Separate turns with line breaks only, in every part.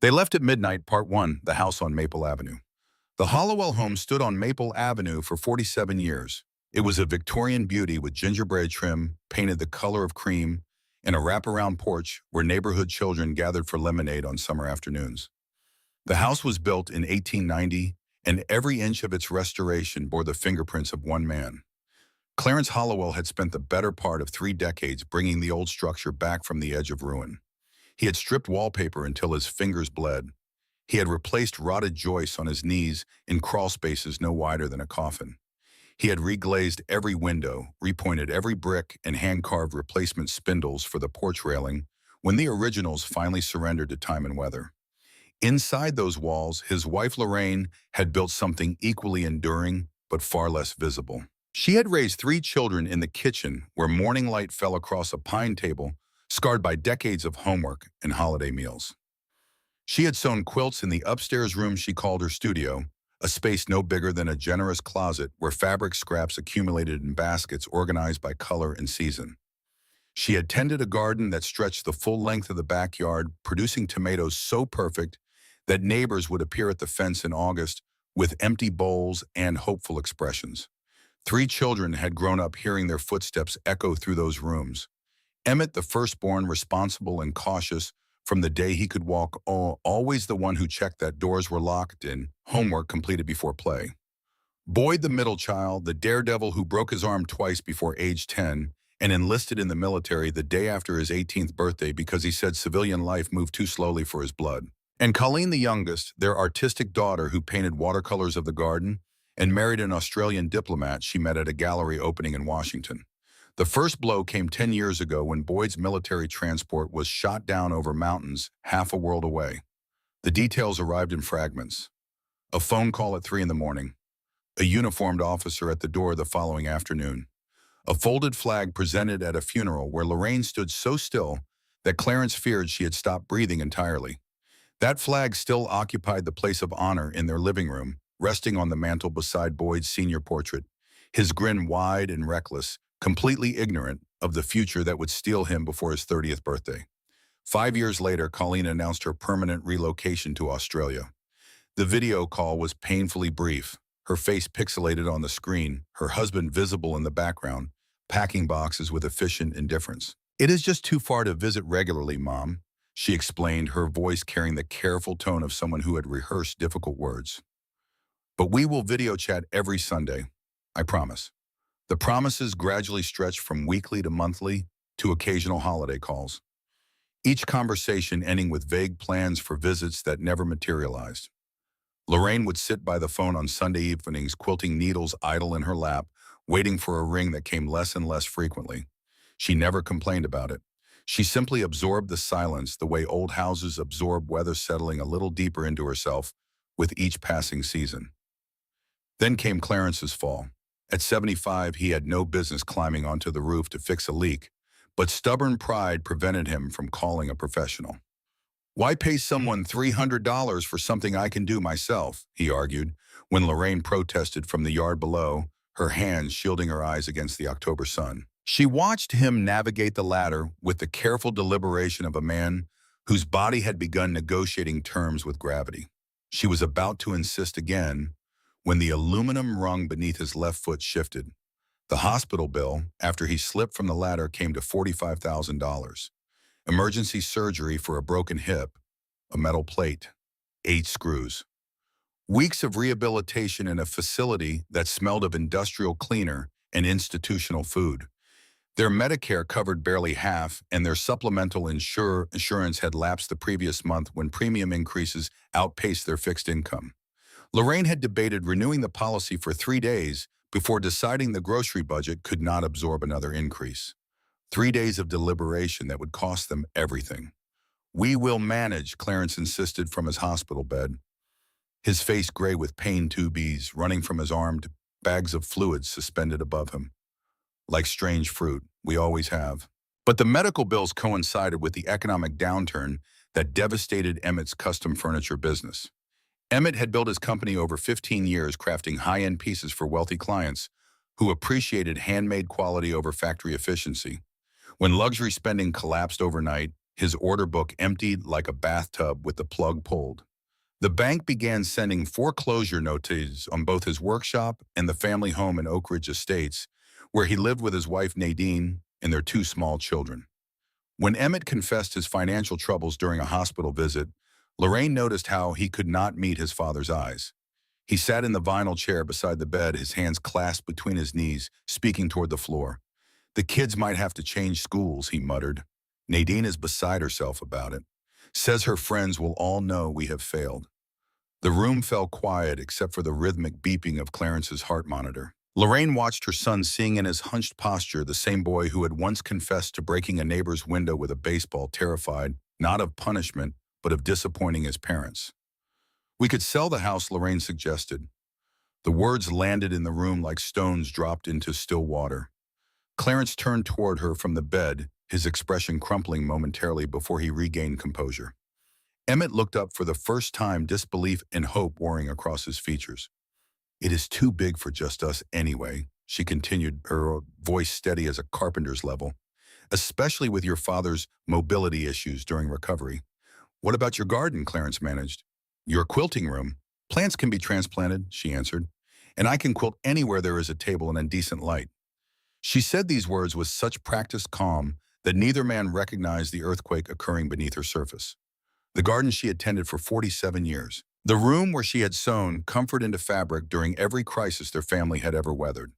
They Left at Midnight, Part 1, The House on Maple Avenue. The Hollowell home stood on Maple Avenue for 47 years. It was a Victorian beauty with gingerbread trim, painted the color of cream, and a wraparound porch where neighborhood children gathered for lemonade on summer afternoons. The house was built in 1890, and every inch of its restoration bore the fingerprints of one man. Clarence Hollowell had spent the better part of 3 decades bringing the old structure back from the edge of ruin. He had stripped wallpaper until his fingers bled. He had replaced rotted joists on his knees in crawl spaces no wider than a coffin. He had reglazed every window, repointed every brick, and hand-carved replacement spindles for the porch railing when the originals finally surrendered to time and weather. Inside those walls, his wife Lorraine had built something equally enduring but far less visible. She had raised 3 children in the kitchen where morning light fell across a pine table scarred by decades of homework and holiday meals. She had sewn quilts in the upstairs room she called her studio, a space no bigger than a generous closet where fabric scraps accumulated in baskets organized by color and season. She had tended a garden that stretched the full length of the backyard, producing tomatoes so perfect that neighbors would appear at the fence in August with empty bowls and hopeful expressions. 3 children had grown up hearing their footsteps echo through those rooms. Emmett, the firstborn, responsible and cautious from the day he could walk, always the one who checked that doors were locked and homework completed before play. Boyd, the middle child, the daredevil who broke his arm twice before age 10 and enlisted in the military the day after his 18th birthday because he said civilian life moved too slowly for his blood. And Colleen, the youngest, their artistic daughter who painted watercolors of the garden and married an Australian diplomat she met at a gallery opening in Washington. The first blow came 10 years ago when Boyd's military transport was shot down over mountains half a world away. The details arrived in fragments. A phone call at 3 in the morning. A uniformed officer at the door the following afternoon. A folded flag presented at a funeral where Lorraine stood so still that Clarence feared she had stopped breathing entirely. That flag still occupied the place of honor in their living room, resting on the mantel beside Boyd's senior portrait, his grin wide and reckless, completely ignorant of the future that would steal him before his 30th birthday. 5 years later, Colleen announced her permanent relocation to Australia. The video call was painfully brief, her face pixelated on the screen, her husband visible in the background, packing boxes with efficient indifference. "It is just too far to visit regularly, Mom," she explained, her voice carrying the careful tone of someone who had rehearsed difficult words. "But we will video chat every Sunday, I promise." The promises gradually stretched from weekly to monthly to occasional holiday calls, each conversation ending with vague plans for visits that never materialized. Lorraine would sit by the phone on Sunday evenings, quilting needles idle in her lap, waiting for a ring that came less and less frequently. She never complained about it. She simply absorbed the silence the way old houses absorb weather, settling a little deeper into herself with each passing season. Then came Clarence's fall. At 75, he had no business climbing onto the roof to fix a leak, but stubborn pride prevented him from calling a professional. "Why pay someone $300 for something I can do myself?" he argued, when Lorraine protested from the yard below, her hands shielding her eyes against the October sun. She watched him navigate the ladder with the careful deliberation of a man whose body had begun negotiating terms with gravity. She was about to insist again when the aluminum rung beneath his left foot shifted. The hospital bill, after he slipped from the ladder, came to $45,000. Emergency surgery for a broken hip, a metal plate, 8 screws. Weeks of rehabilitation in a facility that smelled of industrial cleaner and institutional food. Their Medicare covered barely half, and their supplemental insurance had lapsed the previous month when premium increases outpaced their fixed income. Lorraine had debated renewing the policy for 3 days before deciding the grocery budget could not absorb another increase. 3 days of deliberation that would cost them everything. "We will manage," Clarence insisted from his hospital bed, his face gray with pain tubies running from his arm to bags of fluids suspended above him. "Like strange fruit, we always have." But the medical bills coincided with the economic downturn that devastated Emmett's custom furniture business. Emmett had built his company over 15 years, crafting high-end pieces for wealthy clients who appreciated handmade quality over factory efficiency. When luxury spending collapsed overnight, his order book emptied like a bathtub with the plug pulled. The bank began sending foreclosure notices on both his workshop and the family home in Oak Ridge Estates, where he lived with his wife Nadine and their two small children. When Emmett confessed his financial troubles during a hospital visit, Lorraine noticed how he could not meet his father's eyes. He sat in the vinyl chair beside the bed, his hands clasped between his knees, speaking toward the floor. "The kids might have to change schools," he muttered. "Nadine is beside herself about it. Says her friends will all know we have failed." The room fell quiet except for the rhythmic beeping of Clarence's heart monitor. Lorraine watched her son seeing in his hunched posture the same boy who had once confessed to breaking a neighbor's window with a baseball, terrified, not of punishment, but of disappointing his parents. "We could sell the house," Lorraine suggested. The words landed in the room like stones dropped into still water. Clarence turned toward her from the bed, his expression crumpling momentarily before he regained composure. Emmett looked up for the first time, disbelief and hope warring across his features. "It is too big for just us anyway," she continued, her voice steady as a carpenter's level, "especially with your father's mobility issues during recovery." "What about your garden?" Clarence managed. "Your quilting room. Plants can be transplanted," she answered, "and I can quilt anywhere there is a table and a decent light." She said these words with such practiced calm that neither man recognized the earthquake occurring beneath her surface. The garden she had tended for 47 years. The room where she had sewn comfort into fabric during every crisis their family had ever weathered.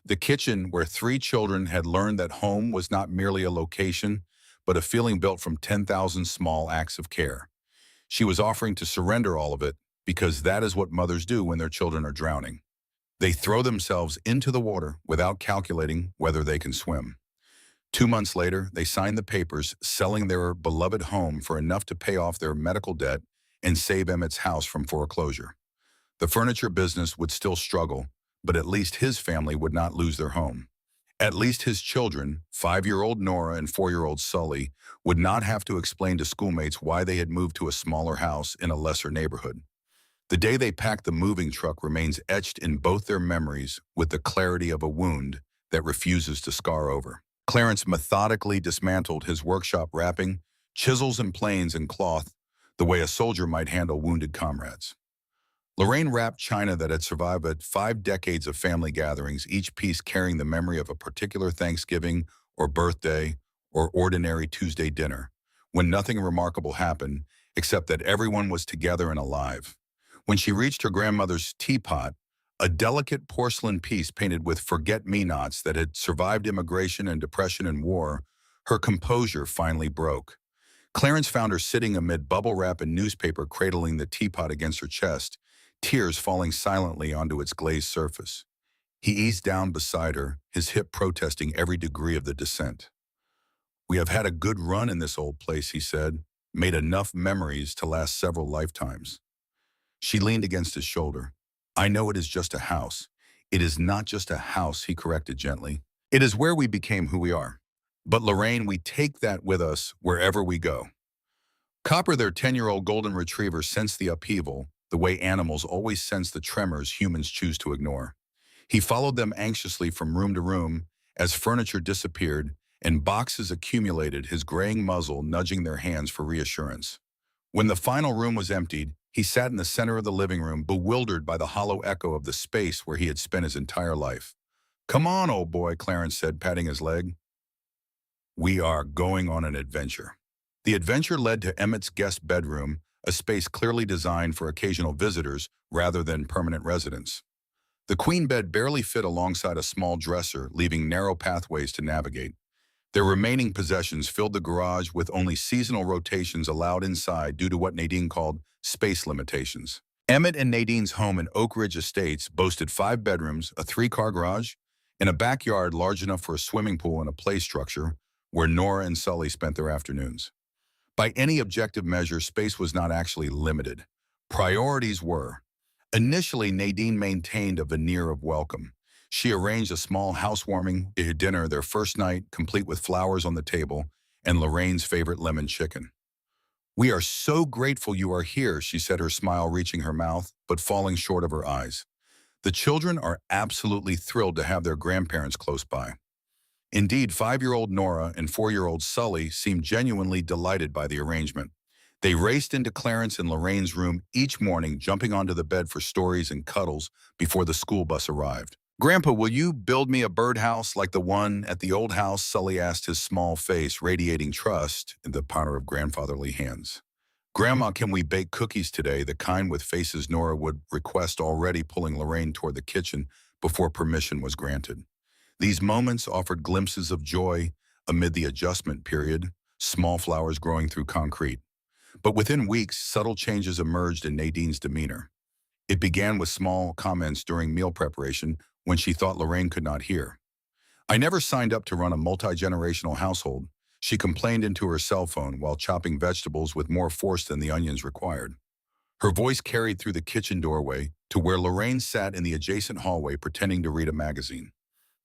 The kitchen where three children had learned that home was not merely a location, but a feeling built from 10,000 small acts of care. She was offering to surrender all of it because that is what mothers do when their children are drowning. They throw themselves into the water without calculating whether they can swim. 2 months later, they signed the papers selling their beloved home for enough to pay off their medical debt and save Emmett's house from foreclosure. The furniture business would still struggle, but at least his family would not lose their home. At least his children, 5-year-old Nora and 4-year-old Sully, would not have to explain to schoolmates why they had moved to a smaller house in a lesser neighborhood. The day they packed the moving truck remains etched in both their memories with the clarity of a wound that refuses to scar over. Clarence methodically dismantled his workshop wrapping, chisels and planes and cloth, the way a soldier might handle wounded comrades. Lorraine wrapped china that had survived 5 decades of family gatherings, each piece carrying the memory of a particular Thanksgiving or birthday or ordinary Tuesday dinner, when nothing remarkable happened except that everyone was together and alive. When she reached her grandmother's teapot, a delicate porcelain piece painted with forget-me-nots that had survived immigration and depression and war, her composure finally broke. Clarence found her sitting amid bubble wrap and newspaper, cradling the teapot against her chest, tears falling silently onto its glazed surface. He eased down beside her, his hip protesting every degree of the descent. "We have had a good run in this old place," he said, "made enough memories to last several lifetimes." She leaned against his shoulder. "I know it is just a house." "It is not just a house," he corrected gently. "It is where we became who we are. But Lorraine, we take that with us wherever we go." Copper, their 10-year-old golden retriever, sensed the upheaval, the way animals always sense the tremors humans choose to ignore. He followed them anxiously from room to room as furniture disappeared and boxes accumulated, his graying muzzle nudging their hands for reassurance. When the final room was emptied, he sat in the center of the living room, bewildered by the hollow echo of the space where he had spent his entire life. "Come on, old boy," Clarence said, patting his leg. "We are going on an adventure." The adventure led to Emmett's guest bedroom, a space clearly designed for occasional visitors rather than permanent residents. The queen bed barely fit alongside a small dresser, leaving narrow pathways to navigate. Their remaining possessions filled the garage with only seasonal rotations allowed inside due to what Nadine called space limitations. Emmett and Nadine's home in Oak Ridge Estates boasted 5 bedrooms, a 3-car garage, and a backyard large enough for a swimming pool and a play structure where Nora and Sully spent their afternoons. By any objective measure, space was not actually limited. Priorities were. Initially, Nadine maintained a veneer of welcome. She arranged a small housewarming dinner their first night, complete with flowers on the table and Lorraine's favorite lemon chicken. "We are so grateful you are here," she said, her smile reaching her mouth, but falling short of her eyes. "The children are absolutely thrilled to have their grandparents close by." Indeed, 5-year-old Nora and 4-year-old Sully seemed genuinely delighted by the arrangement. They raced into Clarence and Lorraine's room each morning, jumping onto the bed for stories and cuddles before the school bus arrived. "Grandpa, will you build me a birdhouse like the one at the old house?" Sully asked, his small face radiating trust in the power of grandfatherly hands. "Grandma, can we bake cookies today?" The kind with faces Nora would request, already pulling Lorraine toward the kitchen before permission was granted. These moments offered glimpses of joy amid the adjustment period, small flowers growing through concrete. But within weeks, subtle changes emerged in Nadine's demeanor. It began with small comments during meal preparation when she thought Lorraine could not hear. "I never signed up to run a multi-generational household," she complained into her cell phone while chopping vegetables with more force than the onions required. Her voice carried through the kitchen doorway to where Lorraine sat in the adjacent hallway pretending to read a magazine.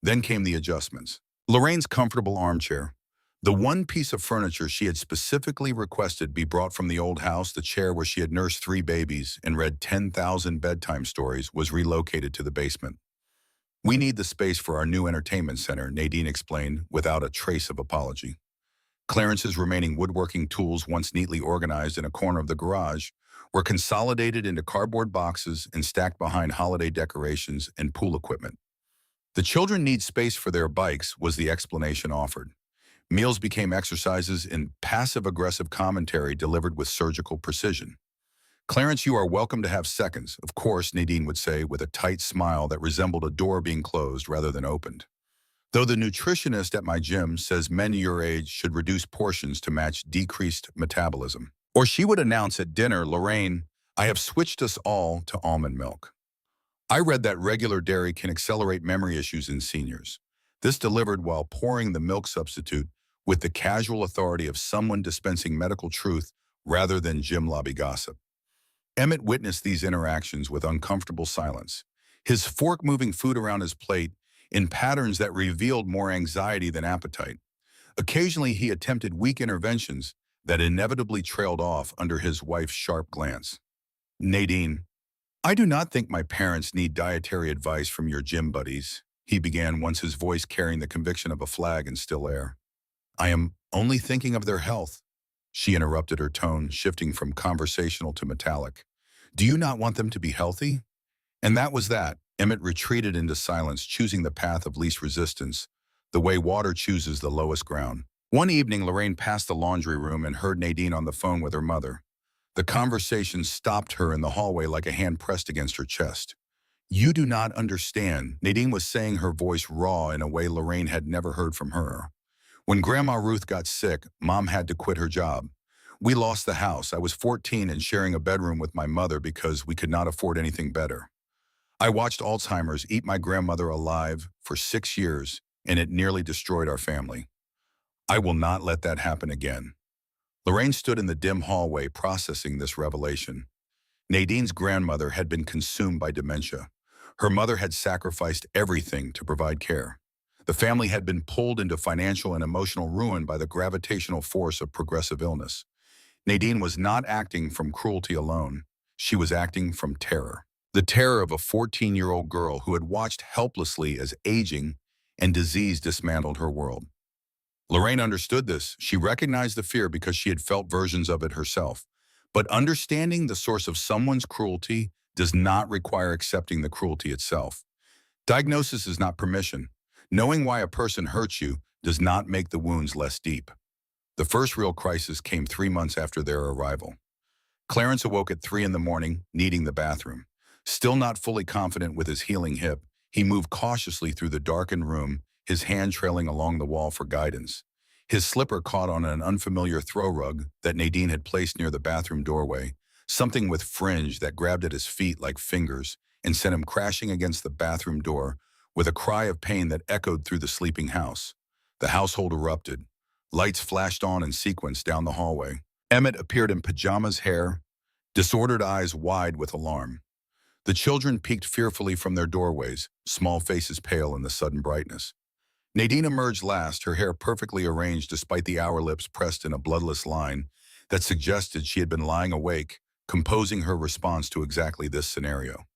Then came the adjustments. Lorraine's comfortable armchair, the one piece of furniture she had specifically requested be brought from the old house, the chair where she had nursed 3 babies and read 10,000 bedtime stories, was relocated to the basement. "We need the space for our new entertainment center," Nadine explained without a trace of apology. Clarence's remaining woodworking tools, once neatly organized in a corner of the garage, were consolidated into cardboard boxes and stacked behind holiday decorations and pool equipment. "The children need space for their bikes," was the explanation offered. Meals became exercises in passive-aggressive commentary delivered with surgical precision. "Clarence, you are welcome to have seconds, of course," Nadine would say with a tight smile that resembled a door being closed rather than opened. "Though the nutritionist at my gym says men your age should reduce portions to match decreased metabolism." Or she would announce at dinner, "Lorraine, I have switched us all to almond milk. I read that regular dairy can accelerate memory issues in seniors." This delivered while pouring the milk substitute with the casual authority of someone dispensing medical truth rather than gym lobby gossip. Emmett witnessed these interactions with uncomfortable silence, his fork moving food around his plate in patterns that revealed more anxiety than appetite. Occasionally, he attempted weak interventions that inevitably trailed off under his wife's sharp glance. "Nadine, I do not think my parents need dietary advice from your gym buddies," he began, once his voice carrying the conviction of a flag in still air. "I am only thinking of their health," she interrupted, her tone shifting from conversational to metallic. "Do you not want them to be healthy?" And that was that. Emmett retreated into silence, choosing the path of least resistance, the way water chooses the lowest ground. One evening, Lorraine passed the laundry room and heard Nadine on the phone with her mother. The conversation stopped her in the hallway like a hand pressed against her chest. "You do not understand," Nadine was saying, her voice raw in a way Lorraine had never heard from her. "When Grandma Ruth got sick, Mom had to quit her job. We lost the house. I was 14 and sharing a bedroom with my mother because we could not afford anything better. I watched Alzheimer's eat my grandmother alive for 6 years, and it nearly destroyed our family. I will not let that happen again." Lorraine stood in the dim hallway processing this revelation. Nadine's grandmother had been consumed by dementia. Her mother had sacrificed everything to provide care. The family had been pulled into financial and emotional ruin by the gravitational force of progressive illness. Nadine was not acting from cruelty alone. She was acting from terror. The terror of a 14-year-old girl who had watched helplessly as aging and disease dismantled her world. Lorraine understood this. She recognized the fear because she had felt versions of it herself. But understanding the source of someone's cruelty does not require accepting the cruelty itself. Diagnosis is not permission. Knowing why a person hurts you does not make the wounds less deep. The first real crisis came 3 months after their arrival. Clarence awoke at 3 in the morning, needing the bathroom. Still not fully confident with his healing hip, he moved cautiously through the darkened room, his hand trailing along the wall for guidance. His slipper caught on an unfamiliar throw rug that Nadine had placed near the bathroom doorway, something with fringe that grabbed at his feet like fingers and sent him crashing against the bathroom door with a cry of pain that echoed through the sleeping house. The household erupted. Lights flashed on in sequence down the hallway. Emmett appeared in pajamas, hair, disordered eyes wide with alarm. The children peeked fearfully from their doorways, small faces pale in the sudden brightness. Nadine emerged last, her hair perfectly arranged despite the hour lips pressed in a bloodless line that suggested she had been lying awake, composing her response to exactly this scenario.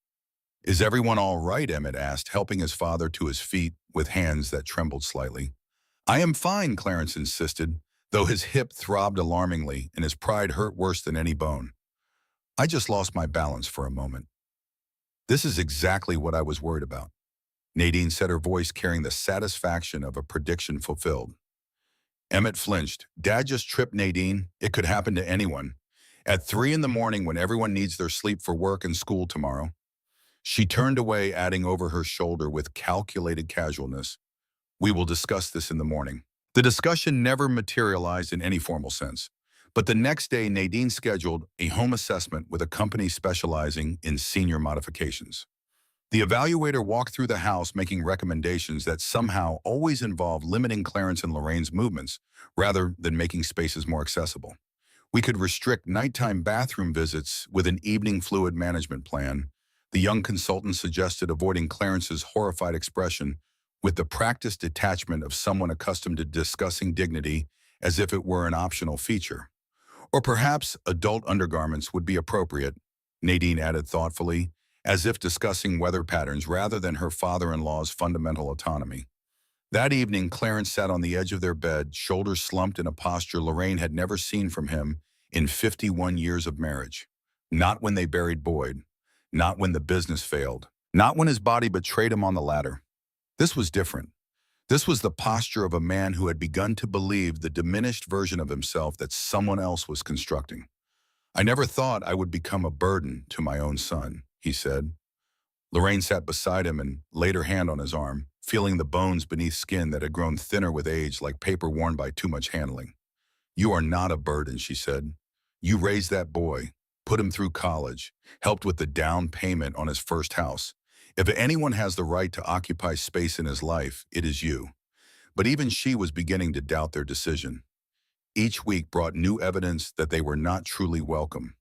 "Is everyone all right?" Emmett asked, helping his father to his feet with hands that trembled slightly. I am fine, Clarence insisted, though his hip throbbed alarmingly and his pride hurt worse than any bone. I just lost my balance for a moment. This is exactly what I was worried about. Nadine said, her voice carrying the satisfaction of a prediction fulfilled. Emmett flinched. Dad just tripped, Nadine. It could happen to anyone. At 3 in the morning when everyone needs their sleep for work and school tomorrow. She turned away, adding over her shoulder with calculated casualness, "We will discuss this in the morning." The discussion never materialized in any formal sense. But the next day, Nadine scheduled a home assessment with a company specializing in senior modifications. The evaluator walked through the house making recommendations that somehow always involved limiting Clarence and Lorraine's movements rather than making spaces more accessible. We could restrict nighttime bathroom visits with an evening fluid management plan. The young consultant suggested avoiding Clarence's horrified expression with the practiced detachment of someone accustomed to discussing dignity as if it were an optional feature. Or perhaps adult undergarments would be appropriate, Nadine added thoughtfully, as if discussing weather patterns rather than her father-in-law's fundamental autonomy. That evening, Clarence sat on the edge of their bed, shoulders slumped in a posture Lorraine had never seen from him in 51 years of marriage. Not when they buried Boyd, not when the business failed, not when his body betrayed him on the ladder. This was different. This was the posture of a man who had begun to believe the diminished version of himself that someone else was constructing. "I never thought I would become a burden to my own son," he said. Lorraine sat beside him and laid her hand on his arm, feeling the bones beneath skin that had grown thinner with age like paper worn by too much handling. "You are not a burden," she said. "You raised that boy, put him through college, helped with the down payment on his first house. If anyone has the right to occupy space in his life, it is you." But even she was beginning to doubt their decision. Each week brought new evidence that they were not truly welcome.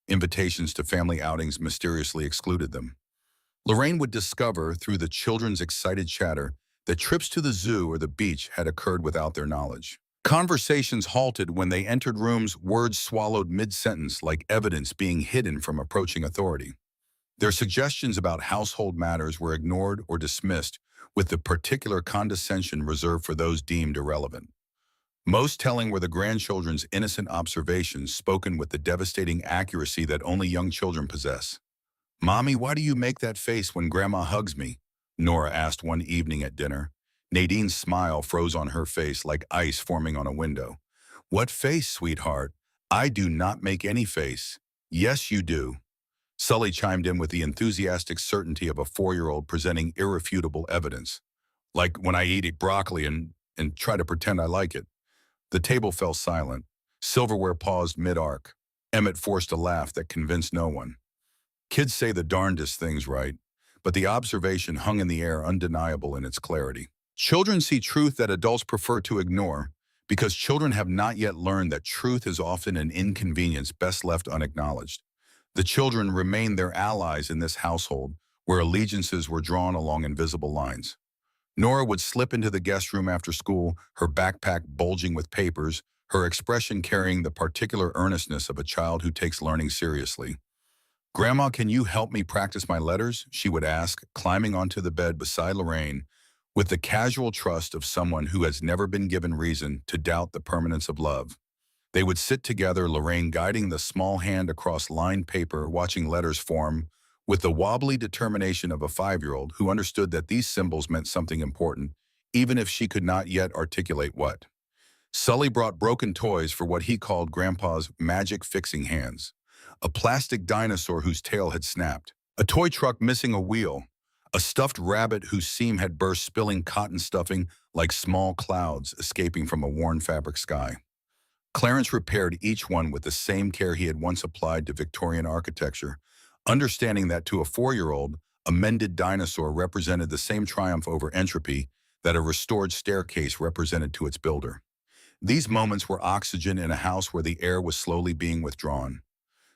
Invitations to family outings mysteriously excluded them. Lorraine would discover through the children's excited chatter that trips to the zoo or the beach had occurred without their knowledge. Conversations halted when they entered rooms, words swallowed mid-sentence like evidence being hidden from approaching authority. Their suggestions about household matters were ignored or dismissed with the particular condescension reserved for those deemed irrelevant. Most telling were the grandchildren's innocent observations spoken with the devastating accuracy that only young children possess. "Mommy, why do you make that face when Grandma hugs me?" Nora asked one evening at dinner. Nadine's smile froze on her face like ice forming on a window. "What face, sweetheart? I do not make any face." "Yes, you do." Sully chimed in with the enthusiastic certainty of a 4-year-old presenting irrefutable evidence. "Like when I eat broccoli and try to pretend I like it." The table fell silent. Silverware paused mid-arc. Emmett forced a laugh that convinced no one. Kids say the darndest things, right? But the observation hung in the air, undeniable in its clarity. Children see truth that adults prefer to ignore because children have not yet learned that truth is often an inconvenience best left unacknowledged. The children remained their allies in this household, where allegiances were drawn along invisible lines. Nora would slip into the guest room after school, her backpack bulging with papers, her expression carrying the particular earnestness of a child who takes learning seriously. "Grandma, can you help me practice my letters?" she would ask, climbing onto the bed beside Lorraine, with the casual trust of someone who has never been given reason to doubt the permanence of love. They would sit together, Lorraine guiding the small hand across lined paper, watching letters form, with the wobbly determination of a 5-year-old who understood that these symbols meant something important, even if she could not yet articulate what. Sully brought broken toys for what he called Grandpa's magic fixing hands. A plastic dinosaur whose tail had snapped, a toy truck missing a wheel, a stuffed rabbit whose seam had burst, spilling cotton stuffing like small clouds escaping from a worn fabric sky. Clarence repaired each one with the same care he had once applied to Victorian architecture, understanding that to a 4-year-old, a mended dinosaur represented the same triumph over entropy that a restored staircase represented to its builder. These moments were oxygen in a house where the air was slowly being withdrawn.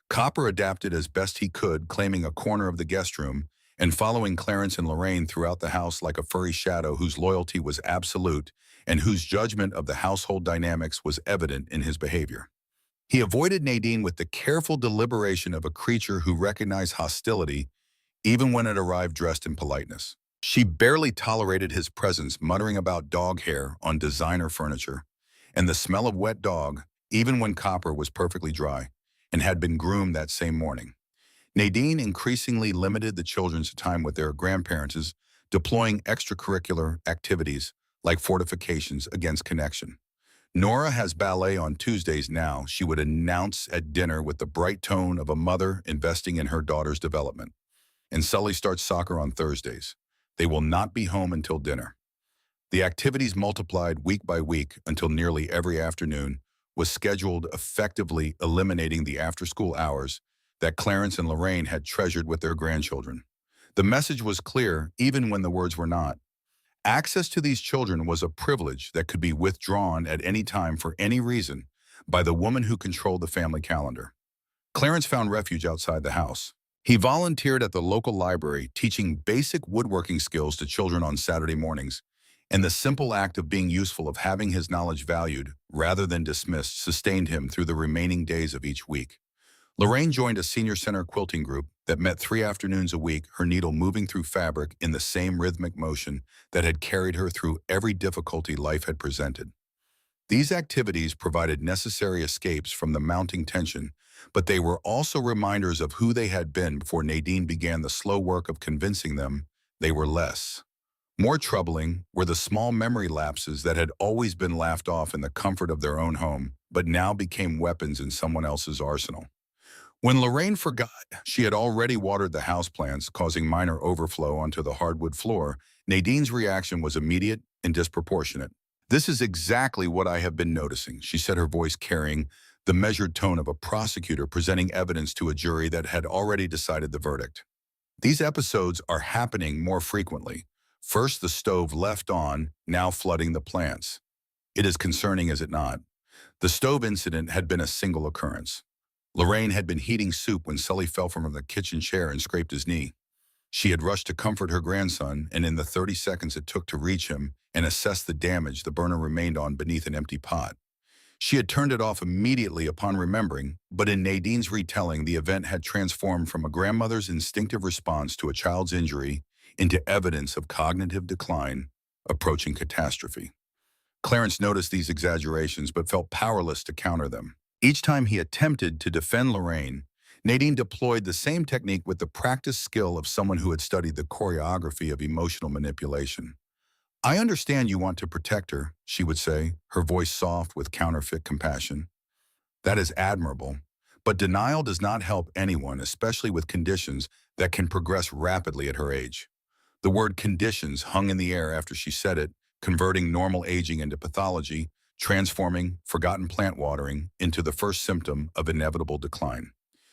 Copper adapted as best he could, claiming a corner of the guest room and following Clarence and Lorraine throughout the house like a furry shadow whose loyalty was absolute and whose judgment of the household dynamics was evident in his behavior. He avoided Nadine with the careful deliberation of a creature who recognized hostility even when it arrived dressed in politeness. She barely tolerated his presence, muttering about dog hair on designer furniture and the smell of wet dog, even when Copper was perfectly dry and had been groomed that same morning. Nadine increasingly limited the children's time with their grandparents, deploying extracurricular activities like fortifications against connection. Nora has ballet on Tuesdays now, she would announce at dinner with the bright tone of a mother investing in her daughter's development. And Sully starts soccer on Thursdays. They will not be home until dinner. The activities multiplied week by week until nearly every afternoon was scheduled, effectively eliminating the after-school hours that Clarence and Lorraine had treasured with their grandchildren. The message was clear, even when the words were not. Access to these children was a privilege that could be withdrawn at any time for any reason by the woman who controlled the family calendar. Clarence found refuge outside the house. He volunteered at the local library, teaching basic woodworking skills to children on Saturday mornings, and the simple act of being useful, of having his knowledge valued rather than dismissed, sustained him through the remaining days of each week. Lorraine joined a senior center quilting group that met 3 afternoons a week, her needle moving through fabric in the same rhythmic motion that had carried her through every difficulty life had presented. These activities provided necessary escapes from the mounting tension, but they were also reminders of who they had been before Nadine began the slow work of convincing them they were less. More troubling were the small memory lapses that had always been laughed off in the comfort of their own home, but now became weapons in someone else's arsenal. When Lorraine forgot she had already watered the houseplants, causing minor overflow onto the hardwood floor, Nadine's reaction was immediate and disproportionate. "This is exactly what I have been noticing," she said, her voice carrying the measured tone of a prosecutor presenting evidence to a jury that had already decided the verdict. "These episodes are happening more frequently. First the stove left on, now flooding the plants. It is concerning, is it not?" The stove incident had been a single occurrence. Lorraine had been heating soup when Sully fell from the kitchen chair and scraped his knee. She had rushed to comfort her grandson, and in the 30 seconds it took to reach him and assess the damage the burner remained on beneath an empty pot. She had turned it off immediately upon remembering, but in Nadine's retelling, the event had transformed from a grandmother's instinctive response to a child's injury into evidence of cognitive decline, approaching catastrophe. Clarence noticed these exaggerations but felt powerless to counter them. Each time he attempted to defend Lorraine, Nadine deployed the same technique with the practiced skill of someone who had studied the choreography of emotional manipulation. "I understand you want to protect her," she would say, her voice soft with counterfeit compassion. "That is admirable. But denial does not help anyone, especially with conditions that can progress rapidly at her age." The word conditions hung in the air after she said it, converting normal aging into pathology, transforming forgotten plant watering into the first symptom of inevitable decline.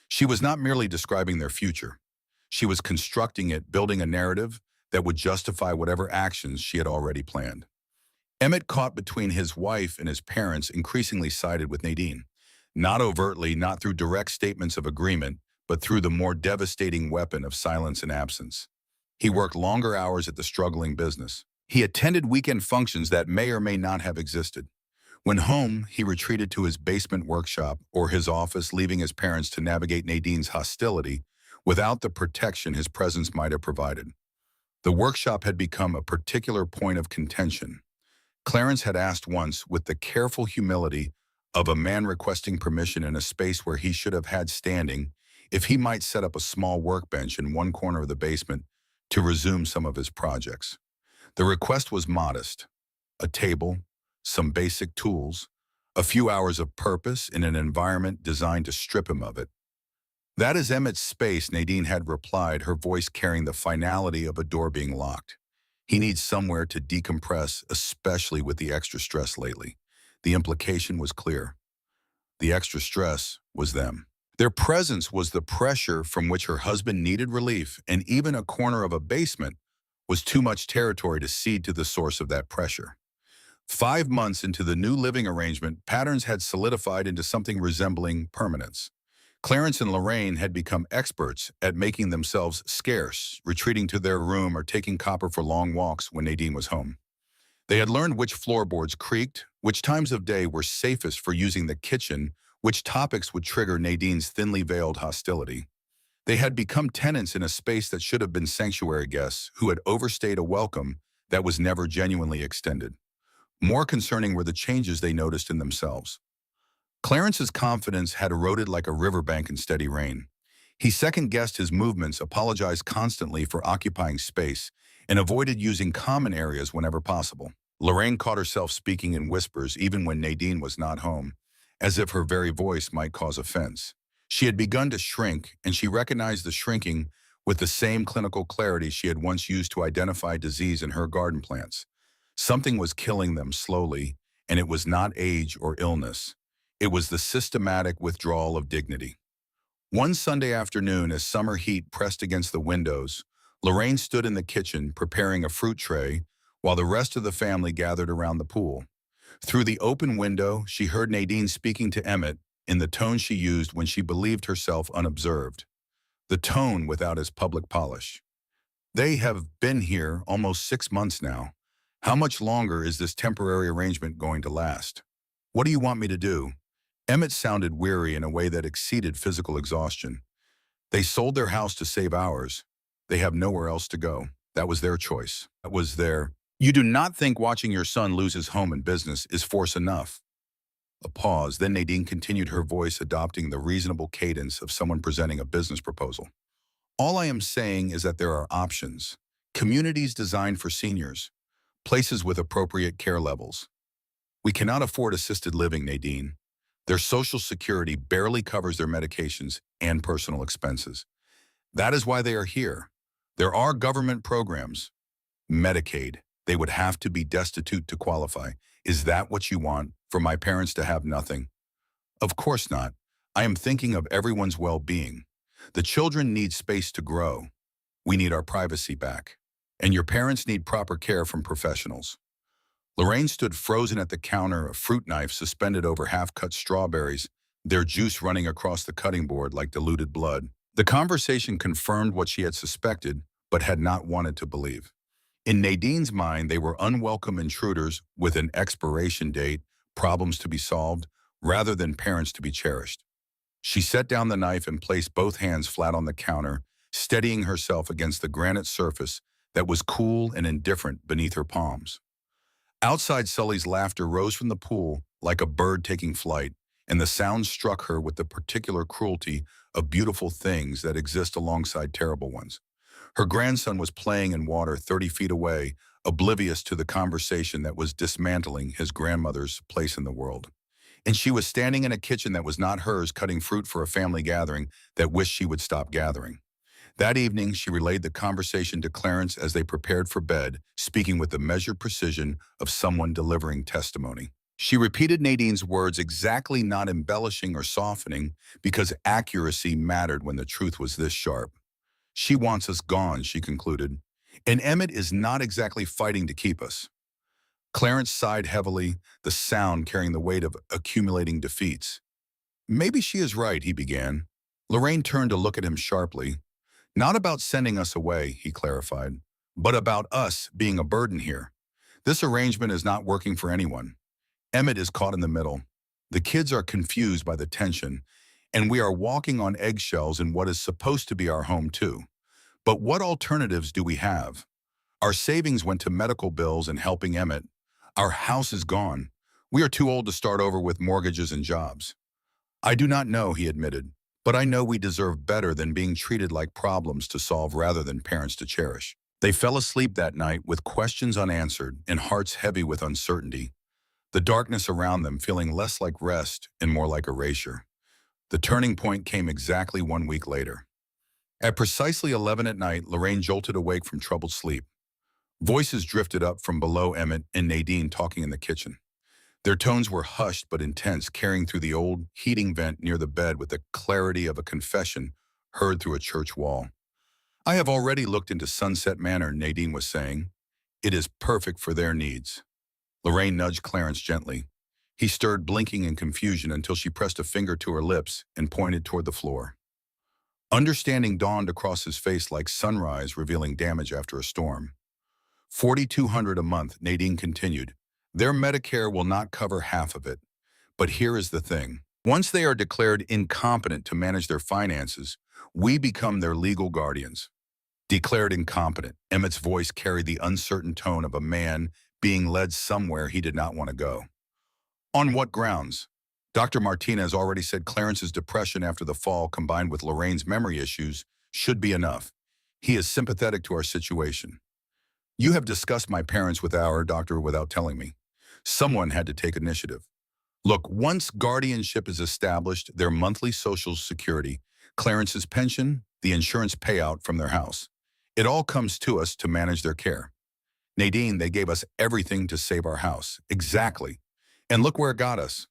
She was not merely describing their future. She was constructing it, building a narrative that would justify whatever actions she had already planned. Emmett, caught between his wife and his parents, increasingly sided with Nadine. Not overtly, not through direct statements of agreement, but through the more devastating weapon of silence and absence. He worked longer hours at the struggling business. He attended weekend functions that may or may not have existed. When home, he retreated to his basement workshop or his office, leaving his parents to navigate Nadine's hostility without the protection his presence might have provided. The workshop had become a particular point of contention. Clarence had asked once, with the careful humility of a man requesting permission in a space where he should have had standing, if he might set up a small workbench in one corner of the basement to resume some of his projects. The request was modest: a table, some basic tools, a few hours of purpose in an environment designed to strip him of it. "That is Emmett's space," Nadine had replied, her voice carrying the finality of a door being locked. "He needs somewhere to decompress, especially with the extra stress lately." The implication was clear. The extra stress was them. Their presence was the pressure from which her husband needed relief, and even a corner of a basement was too much territory to cede to the source of that pressure. 5 months into the new living arrangement, patterns had solidified into something resembling permanence. Clarence and Lorraine had become experts at making themselves scarce, retreating to their room or taking Copper for long walks when Nadine was home. They had learned which floorboards creaked, which times of day were safest for using the kitchen, which topics would trigger Nadine's thinly veiled hostility. They had become tenants in a space that should have been sanctuary guests who had overstayed a welcome that was never genuinely extended. More concerning were the changes they noticed in themselves. Clarence's confidence had eroded like a riverbank in steady rain. He second-guessed his movements, apologized constantly for occupying space, and avoided using common areas whenever possible. Lorraine caught herself speaking in whispers even when Nadine was not home, as if her very voice might cause offense. She had begun to shrink, and she recognized the shrinking with the same clinical clarity she had once used to identify disease in her garden plants. Something was killing them slowly, and it was not age or illness. It was the systematic withdrawal of dignity. One Sunday afternoon, as summer heat pressed against the windows, Lorraine stood in the kitchen preparing a fruit tray while the rest of the family gathered around the pool. Through the open window, she heard Nadine speaking to Emmett in the tone she used when she believed herself unobserved, the tone without its public polish. They have been here almost 6 months now. How much longer is this temporary arrangement going to last? What do you want me to do? Emmett sounded weary in a way that exceeded physical exhaustion. They sold their house to save ours. They have nowhere else to go. That was their choice. That was their... You do not think watching your son lose his home and business is force enough? A pause, then Nadine continued, her voice adopting the reasonable cadence of someone presenting a business proposal. All I am saying is that there are options. Communities designed for seniors. Places with appropriate care levels. We cannot afford assisted living, Nadine. Their Social Security barely covers their medications and personal expenses. That is why they are here. There are government programs. Medicaid. They would have to be destitute to qualify. Is that what you want, for my parents to have nothing? Of course not. I am thinking of everyone's well-being. The children need space to grow. We need our privacy back. And your parents need proper care from professionals. Lorraine stood frozen at the counter, a fruit knife suspended over half-cut strawberries, their juice running across the cutting board like diluted blood. The conversation confirmed what she had suspected, but had not wanted to believe. In Nadine's mind, they were unwelcome intruders with an expiration date, problems to be solved, rather than parents to be cherished. She set down the knife and placed both hands flat on the counter, steadying herself against the granite surface that was cool and indifferent beneath her palms. Outside, Sully's laughter rose from the pool like a bird taking flight, and the sound struck her with the particular cruelty of beautiful things that exist alongside terrible ones. Her grandson was playing in water 30 feet away, oblivious to the conversation that was dismantling his grandmother's place in the world. And she was standing in a kitchen that was not hers, cutting fruit for a family gathering that wished she would stop gathering. That evening, she relayed the conversation to Clarence as they prepared for bed, speaking with the measured precision of someone delivering testimony. She repeated Nadine's words exactly, not embellishing or softening, because accuracy mattered when the truth was this sharp. She wants us gone, she concluded, and Emmett is not exactly fighting to keep us. Clarence sighed heavily, the sound carrying the weight of accumulating defeats. Maybe she is right, he began. Lorraine turned to look at him sharply. Not about sending us away, he clarified, but about us being a burden here. This arrangement is not working for anyone. Emmett is caught in the middle. The kids are confused by the tension, and we are walking on eggshells in what is supposed to be our home too. But what alternatives do we have? Our savings went to medical bills and helping Emmett. Our house is gone. We are too old to start over with mortgages and jobs. I do not know, he admitted, but I know we deserve better than being treated like problems to solve rather than parents to cherish. They fell asleep that night with questions unanswered and hearts heavy with uncertainty, the darkness around them feeling less like rest and more like erasure. The turning point came exactly 1 week later. At precisely 11 at night, Lorraine jolted awake from troubled sleep. Voices drifted up from below Emmett and Nadine talking in the kitchen. Their tones were hushed but intense, carrying through the old heating vent near the bed with the clarity of a confession heard through a church wall. I have already looked into Sunset Manor, Nadine was saying. It is perfect for their needs. Lorraine nudged Clarence gently. He stirred, blinking in confusion until she pressed a finger to her lips and pointed toward the floor. Understanding dawned across his face like sunrise revealing damage after a storm. $4,200 a month, Nadine continued. Their Medicare will not cover half of it. But here is the thing. Once they are declared incompetent to manage their finances, we become their legal guardians. Declared incompetent, Emmett's voice carried the uncertain tone of a man being led somewhere he did not want to go. On what grounds? Dr. Martinez already said Clarence's depression after the fall combined with Lorraine's memory issues should be enough. He is sympathetic to our situation. You have discussed my parents with our doctor without telling me. Someone had to take initiative. Look, once guardianship is established, their monthly social security, Clarence's pension, the insurance payout from their house, it all comes to us to manage their care. Nadine, they gave us everything to save our house. Exactly. And look where it got us.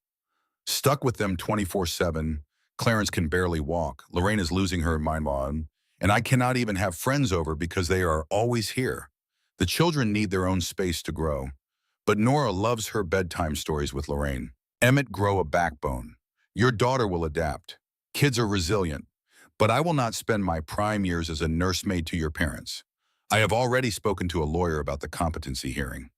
Stuck with them 24/7, Clarence can barely walk. Lorraine is losing her mind on, and I cannot even have friends over because they are always here. The children need their own space to grow. But Nora loves her bedtime stories with Lorraine. Emmett, grow a backbone. Your daughter will adapt. Kids are resilient. But I will not spend my prime years as a nursemaid to your parents. I have already spoken to a lawyer about the competency hearing.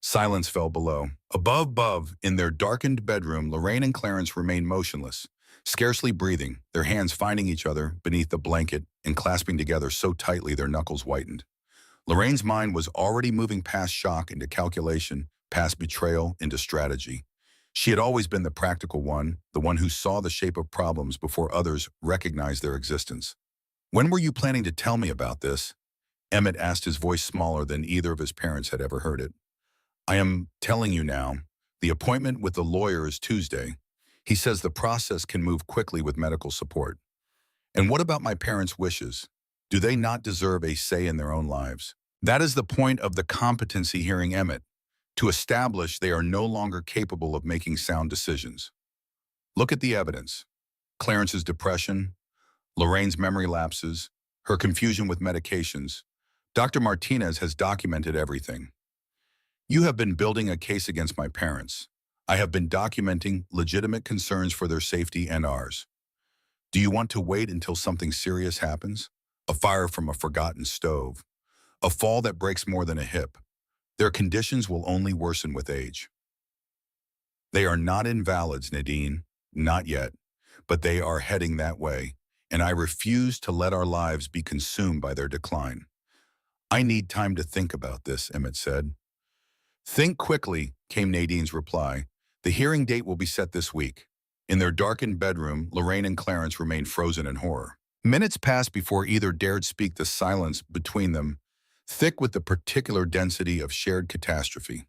Silence fell below. Above, in their darkened bedroom, Lorraine and Clarence remained motionless, scarcely breathing, their hands finding each other beneath the blanket and clasping together so tightly their knuckles whitened. Lorraine's mind was already moving past shock into calculation, past betrayal into strategy. She had always been the practical one, the one who saw the shape of problems before others recognized their existence. When were you planning to tell me about this? Emmett asked, his voice smaller than either of his parents had ever heard it. I am telling you now. The appointment with the lawyer is Tuesday. He says the process can move quickly with medical support. And what about my parents' wishes? Do they not deserve a say in their own lives? That is the point of the competency hearing, Emmett, to establish they are no longer capable of making sound decisions. Look at the evidence. Clarence's depression, Lorraine's memory lapses, her confusion with medications. Dr. Martinez has documented everything. You have been building a case against my parents. I have been documenting legitimate concerns for their safety and ours. Do you want to wait until something serious happens? A fire from a forgotten stove. A fall that breaks more than a hip. Their conditions will only worsen with age. They are not invalids, Nadine. Not yet. But they are heading that way, and I refuse to let our lives be consumed by their decline. I need time to think about this, Emmett said. Think quickly, came Nadine's reply. The hearing date will be set this week. In their darkened bedroom, Lorraine and Clarence remained frozen in horror. Minutes passed before either dared speak, the silence between them, thick with the particular density of shared catastrophe.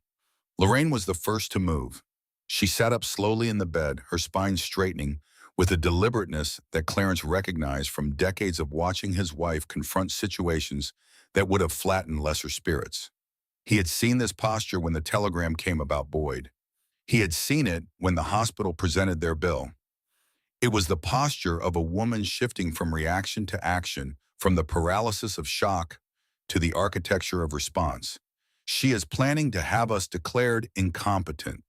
Lorraine was the first to move. She sat up slowly in the bed, her spine straightening, with a deliberateness that Clarence recognized from decades of watching his wife confront situations that would have flattened lesser spirits. He had seen this posture when the telegram came about Boyd. He had seen it when the hospital presented their bill. It was the posture of a woman shifting from reaction to action, from the paralysis of shock to the architecture of response. She is planning to have us declared incompetent,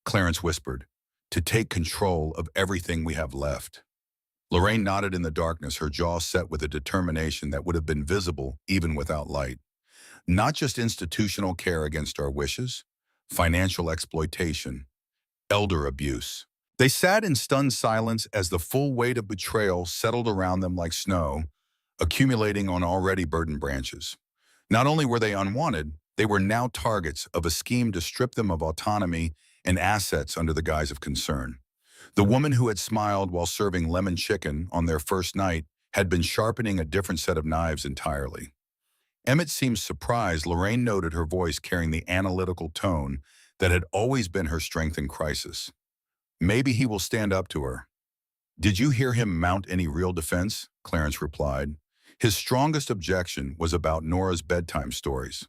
Clarence whispered, to take control of everything we have left. Lorraine nodded in the darkness, her jaw set with a determination that would have been visible even without light. Not just institutional care against our wishes, financial exploitation, elder abuse. They sat in stunned silence as the full weight of betrayal settled around them like snow, accumulating on already burdened branches. Not only were they unwanted, they were now targets of a scheme to strip them of autonomy and assets under the guise of concern. The woman who had smiled while serving lemon chicken on their first night had been sharpening a different set of knives entirely. Emmett seemed surprised. Lorraine noted, her voice carrying the analytical tone that had always been her strength in crisis. Maybe he will stand up to her. Did you hear him mount any real defense? Clarence replied. His strongest objection was about Nora's bedtime stories.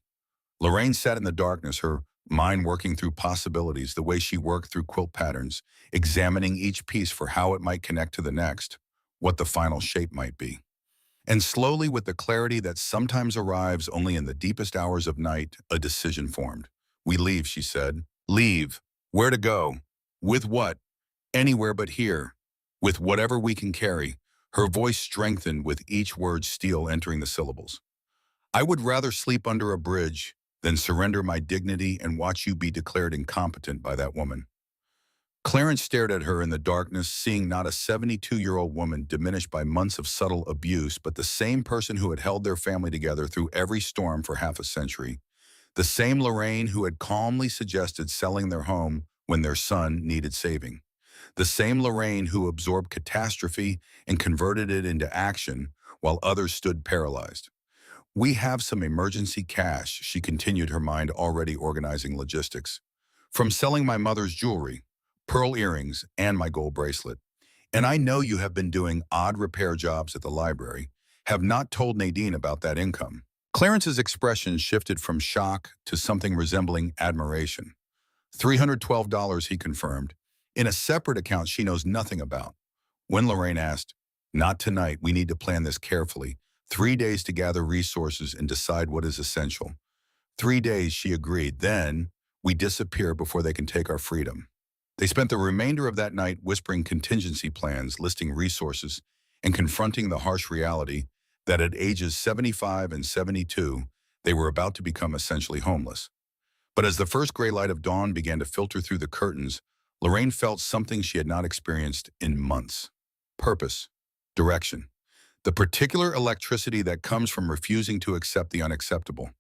Lorraine sat in the darkness, her mind working through possibilities the way she worked through quilt patterns, examining each piece for how it might connect to the next, what the final shape might be. And slowly, with the clarity that sometimes arrives only in the deepest hours of night, a decision formed. We leave, she said. Leave. Where to go? With what? Anywhere but here. With whatever we can carry. Her voice strengthened with each word, steel entering the syllables. I would rather sleep under a bridge than surrender my dignity and watch you be declared incompetent by that woman. Clarence stared at her in the darkness, seeing not a 72-year-old woman diminished by months of subtle abuse, but the same person who had held their family together through every storm for half a century. The same Lorraine who had calmly suggested selling their home when their son needed saving. The same Lorraine who absorbed catastrophe and converted it into action while others stood paralyzed. We have some emergency cash, she continued, her mind already organizing logistics. From selling my mother's jewelry, pearl earrings, and my gold bracelet. And I know you have been doing odd repair jobs at the library, have not told Nadine about that income. Clarence's expression shifted from shock to something resembling admiration. $312, he confirmed, in a separate account she knows nothing about. When Lorraine asked, "Not tonight, we need to plan this carefully. 3 days to gather resources and decide what is essential." 3 days, she agreed. Then, we disappear before they can take our freedom. They spent the remainder of that night whispering contingency plans, listing resources, and confronting the harsh reality that at ages 75 and 72, they were about to become essentially homeless. But as the first gray light of dawn began to filter through the curtains, Lorraine felt something she had not experienced in months. Purpose. Direction. The particular electricity that comes from refusing to accept the unacceptable.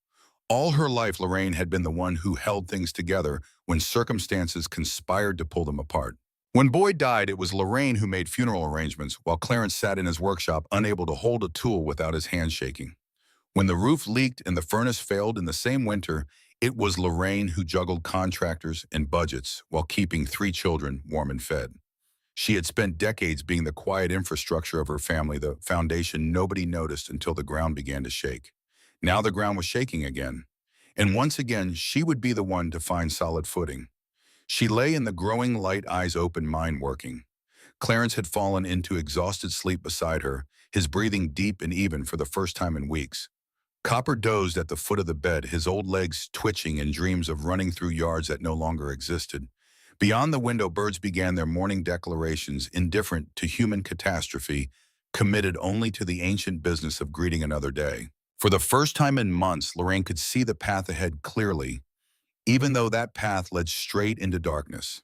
All her life, Lorraine had been the one who held things together when circumstances conspired to pull them apart. When Boyd died, it was Lorraine who made funeral arrangements while Clarence sat in his workshop unable to hold a tool without his hand shaking. When the roof leaked and the furnace failed in the same winter, it was Lorraine who juggled contractors and budgets while keeping 3 children warm and fed. She had spent decades being the quiet infrastructure of her family, the foundation nobody noticed until the ground began to shake. Now the ground was shaking again, and once again she would be the one to find solid footing. She lay in the growing light, eyes open, mind working. Clarence had fallen into exhausted sleep beside her, his breathing deep and even for the first time in weeks. Copper dozed at the foot of the bed, his old legs twitching in dreams of running through yards that no longer existed. Beyond the window, birds began their morning declarations, indifferent to human catastrophe, committed only to the ancient business of greeting another day. For the first time in months, Lorraine could see the path ahead clearly, even though that path led straight into darkness.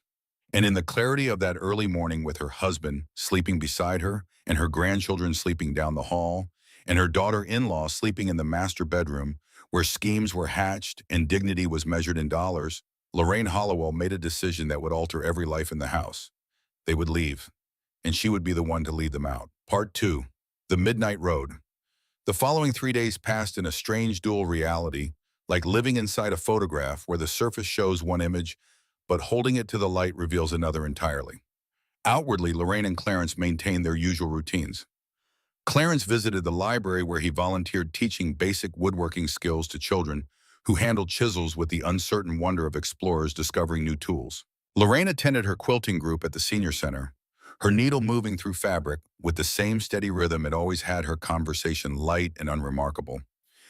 And in the clarity of that early morning, with her husband sleeping beside her and her grandchildren sleeping down the hall, and her daughter-in-law sleeping in the master bedroom where schemes were hatched and dignity was measured in dollars, Lorraine Hollowell made a decision that would alter every life in the house. They would leave, and she would be the one to lead them out. Part 2. The Midnight Road. The following 3 days passed in a strange dual reality, like living inside a photograph where the surface shows one image, but holding it to the light reveals another entirely. Outwardly, Lorraine and Clarence maintained their usual routines. Clarence visited the library where he volunteered, teaching basic woodworking skills to children who handled chisels with the uncertain wonder of explorers discovering new tools. Lorraine attended her quilting group at the senior center, her needle moving through fabric with the same steady rhythm it always had, her conversation light and unremarkable.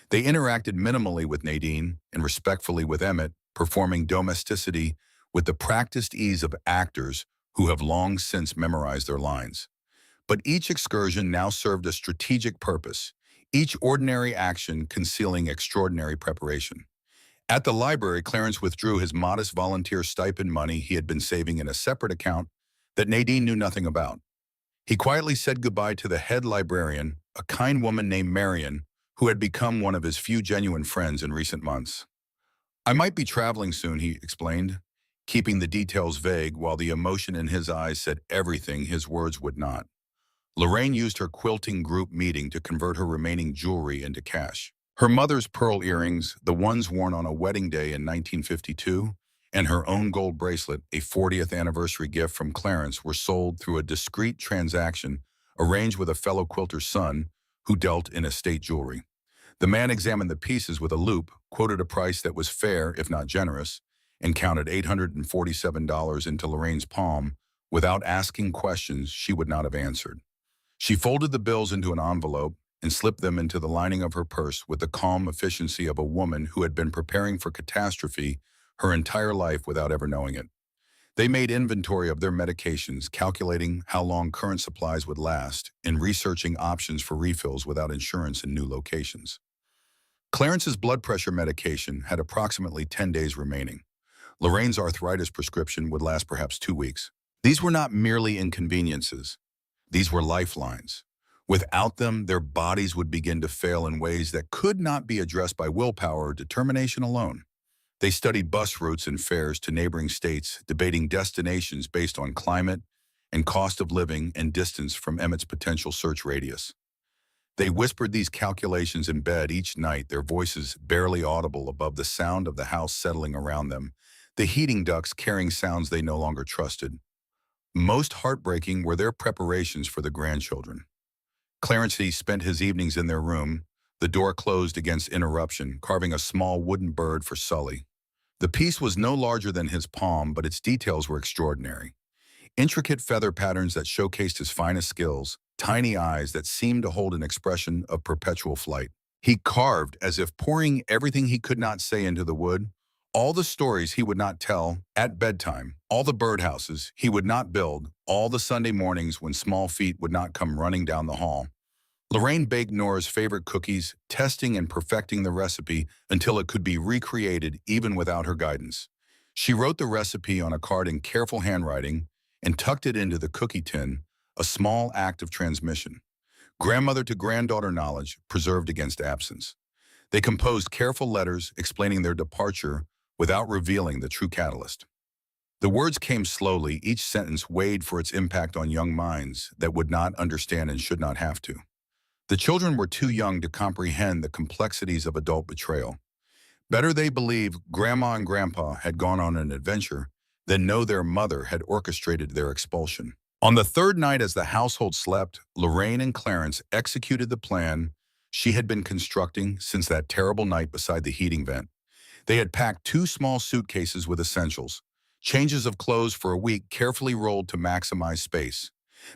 They interacted minimally with Nadine and respectfully with Emmett, performing domesticity with the practiced ease of actors who have long since memorized their lines. But each excursion now served a strategic purpose, each ordinary action concealing extraordinary preparation. At the library, Clarence withdrew his modest volunteer stipend money he had been saving in a separate account that Nadine knew nothing about. He quietly said goodbye to the head librarian, a kind woman named Marion, who had become one of his few genuine friends in recent months. "I might be traveling soon," he explained, keeping the details vague while the emotion in his eyes said everything his words would not. Lorraine used her quilting group meeting to convert her remaining jewelry into cash. Her mother's pearl earrings, the ones worn on a wedding day in 1952, and her own gold bracelet, a 40th anniversary gift from Clarence, were sold through a discreet transaction arranged with a fellow quilter's son who dealt in estate jewelry. The man examined the pieces with a loupe, quoted a price that was fair if not generous, and counted $847 into Lorraine's palm without asking questions she would not have answered. She folded the bills into an envelope and slipped them into the lining of her purse with the calm efficiency of a woman who had been preparing for catastrophe her entire life without ever knowing it. They made inventory of their medications, calculating how long current supplies would last, and researching options for refills without insurance in new locations. Clarence's blood pressure medication had approximately 10 days remaining. Lorraine's arthritis prescription would last perhaps 2 weeks. These were not merely inconveniences. These were lifelines. Without them, their bodies would begin to fail in ways that could not be addressed by willpower or determination alone. They studied bus routes and fares to neighboring states, debating destinations based on climate and cost of living and distance from Emmett's potential search radius. They whispered these calculations in bed each night, their voices barely audible above the sound of the house settling around them, the heating ducts carrying sounds they no longer trusted. Most heartbreaking were their preparations for the grandchildren. Clarency spent his evenings in their room, the door closed against interruption, carving a small wooden bird for Sully. The piece was no larger than his palm, but its details were extraordinary. Intricate feather patterns that showcased his finest skills, tiny eyes that seemed to hold an expression of perpetual flight. He carved as if pouring everything he could not say into the wood, all the stories he would not tell at bedtime, all the birdhouses he would not build, all the Sunday mornings when small feet would not come running down the hall. Lorraine baked Nora's favorite cookies, testing and perfecting the recipe until it could be recreated even without her guidance. She wrote the recipe on a card in careful handwriting and tucked it into the cookie tin, a small act of transmission. Grandmother to granddaughter knowledge preserved against absence. They composed careful letters explaining their departure without revealing the true catalyst. The words came slowly, each sentence weighed for its impact on young minds that would not understand and should not have to. The children were too young to comprehend the complexities of adult betrayal. Better they believe Grandma and Grandpa had gone on an adventure than know their mother had orchestrated their expulsion. On the third night as the household slept, Lorraine and Clarence executed the plan she had been constructing since that terrible night beside the heating vent. They had packed 2 small suitcases with essentials, changes of clothes for a week carefully rolled to maximize space,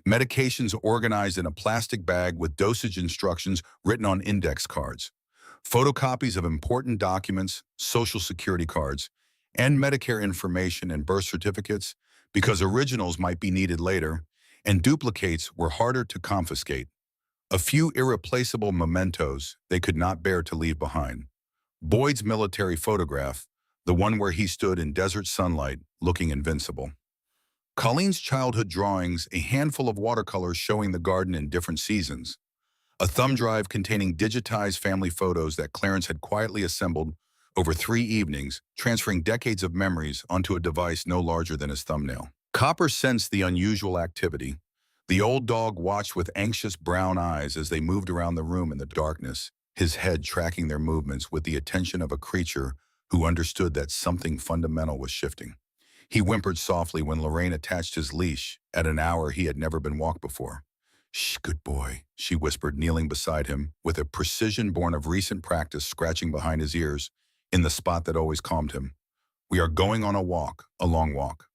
medications organized in a plastic bag with dosage instructions written on index cards, photocopies of important documents, social security cards, and Medicare information and birth certificates because originals might be needed later, and duplicates were harder to confiscate. A few irreplaceable mementos they could not bear to leave behind. Boyd's military photograph, the one where he stood in desert sunlight, looking invincible. Colleen's childhood drawings, a handful of watercolors showing the garden in different seasons. A thumb drive containing digitized family photos that Clarence had quietly assembled over 3 evenings, transferring decades of memories onto a device no larger than his thumbnail. Copper sensed the unusual activity. The old dog watched with anxious brown eyes as they moved around the room in the darkness, his head tracking their movements with the attention of a creature who understood that something fundamental was shifting. He whimpered softly when Lorraine attached his leash at an hour he had never been walked before. "Shh, good boy," she whispered, kneeling beside him, with a precision born of recent practice scratching behind his ears, in the spot that always calmed him. "We are going on a walk, a long walk."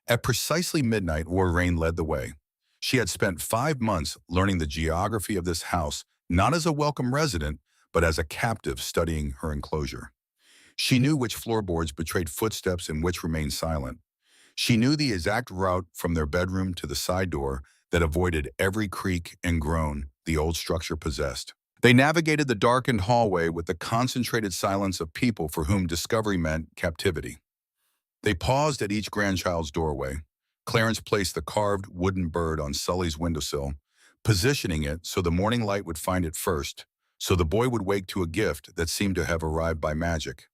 At precisely midnight, Lorraine led the way. She had spent 5 months learning the geography of this house, not as a welcome resident, but as a captive studying her enclosure. She knew which floorboards betrayed footsteps and which remained silent. She knew the exact route from their bedroom to the side door that avoided every creak and groan the old structure possessed. They navigated the darkened hallway with the concentrated silence of people for whom discovery meant captivity. They paused at each grandchild's doorway. Clarence placed the carved wooden bird on Sully's windowsill, positioning it so the morning light would find it first, so the boy would wake to a gift that seemed to have arrived by magic.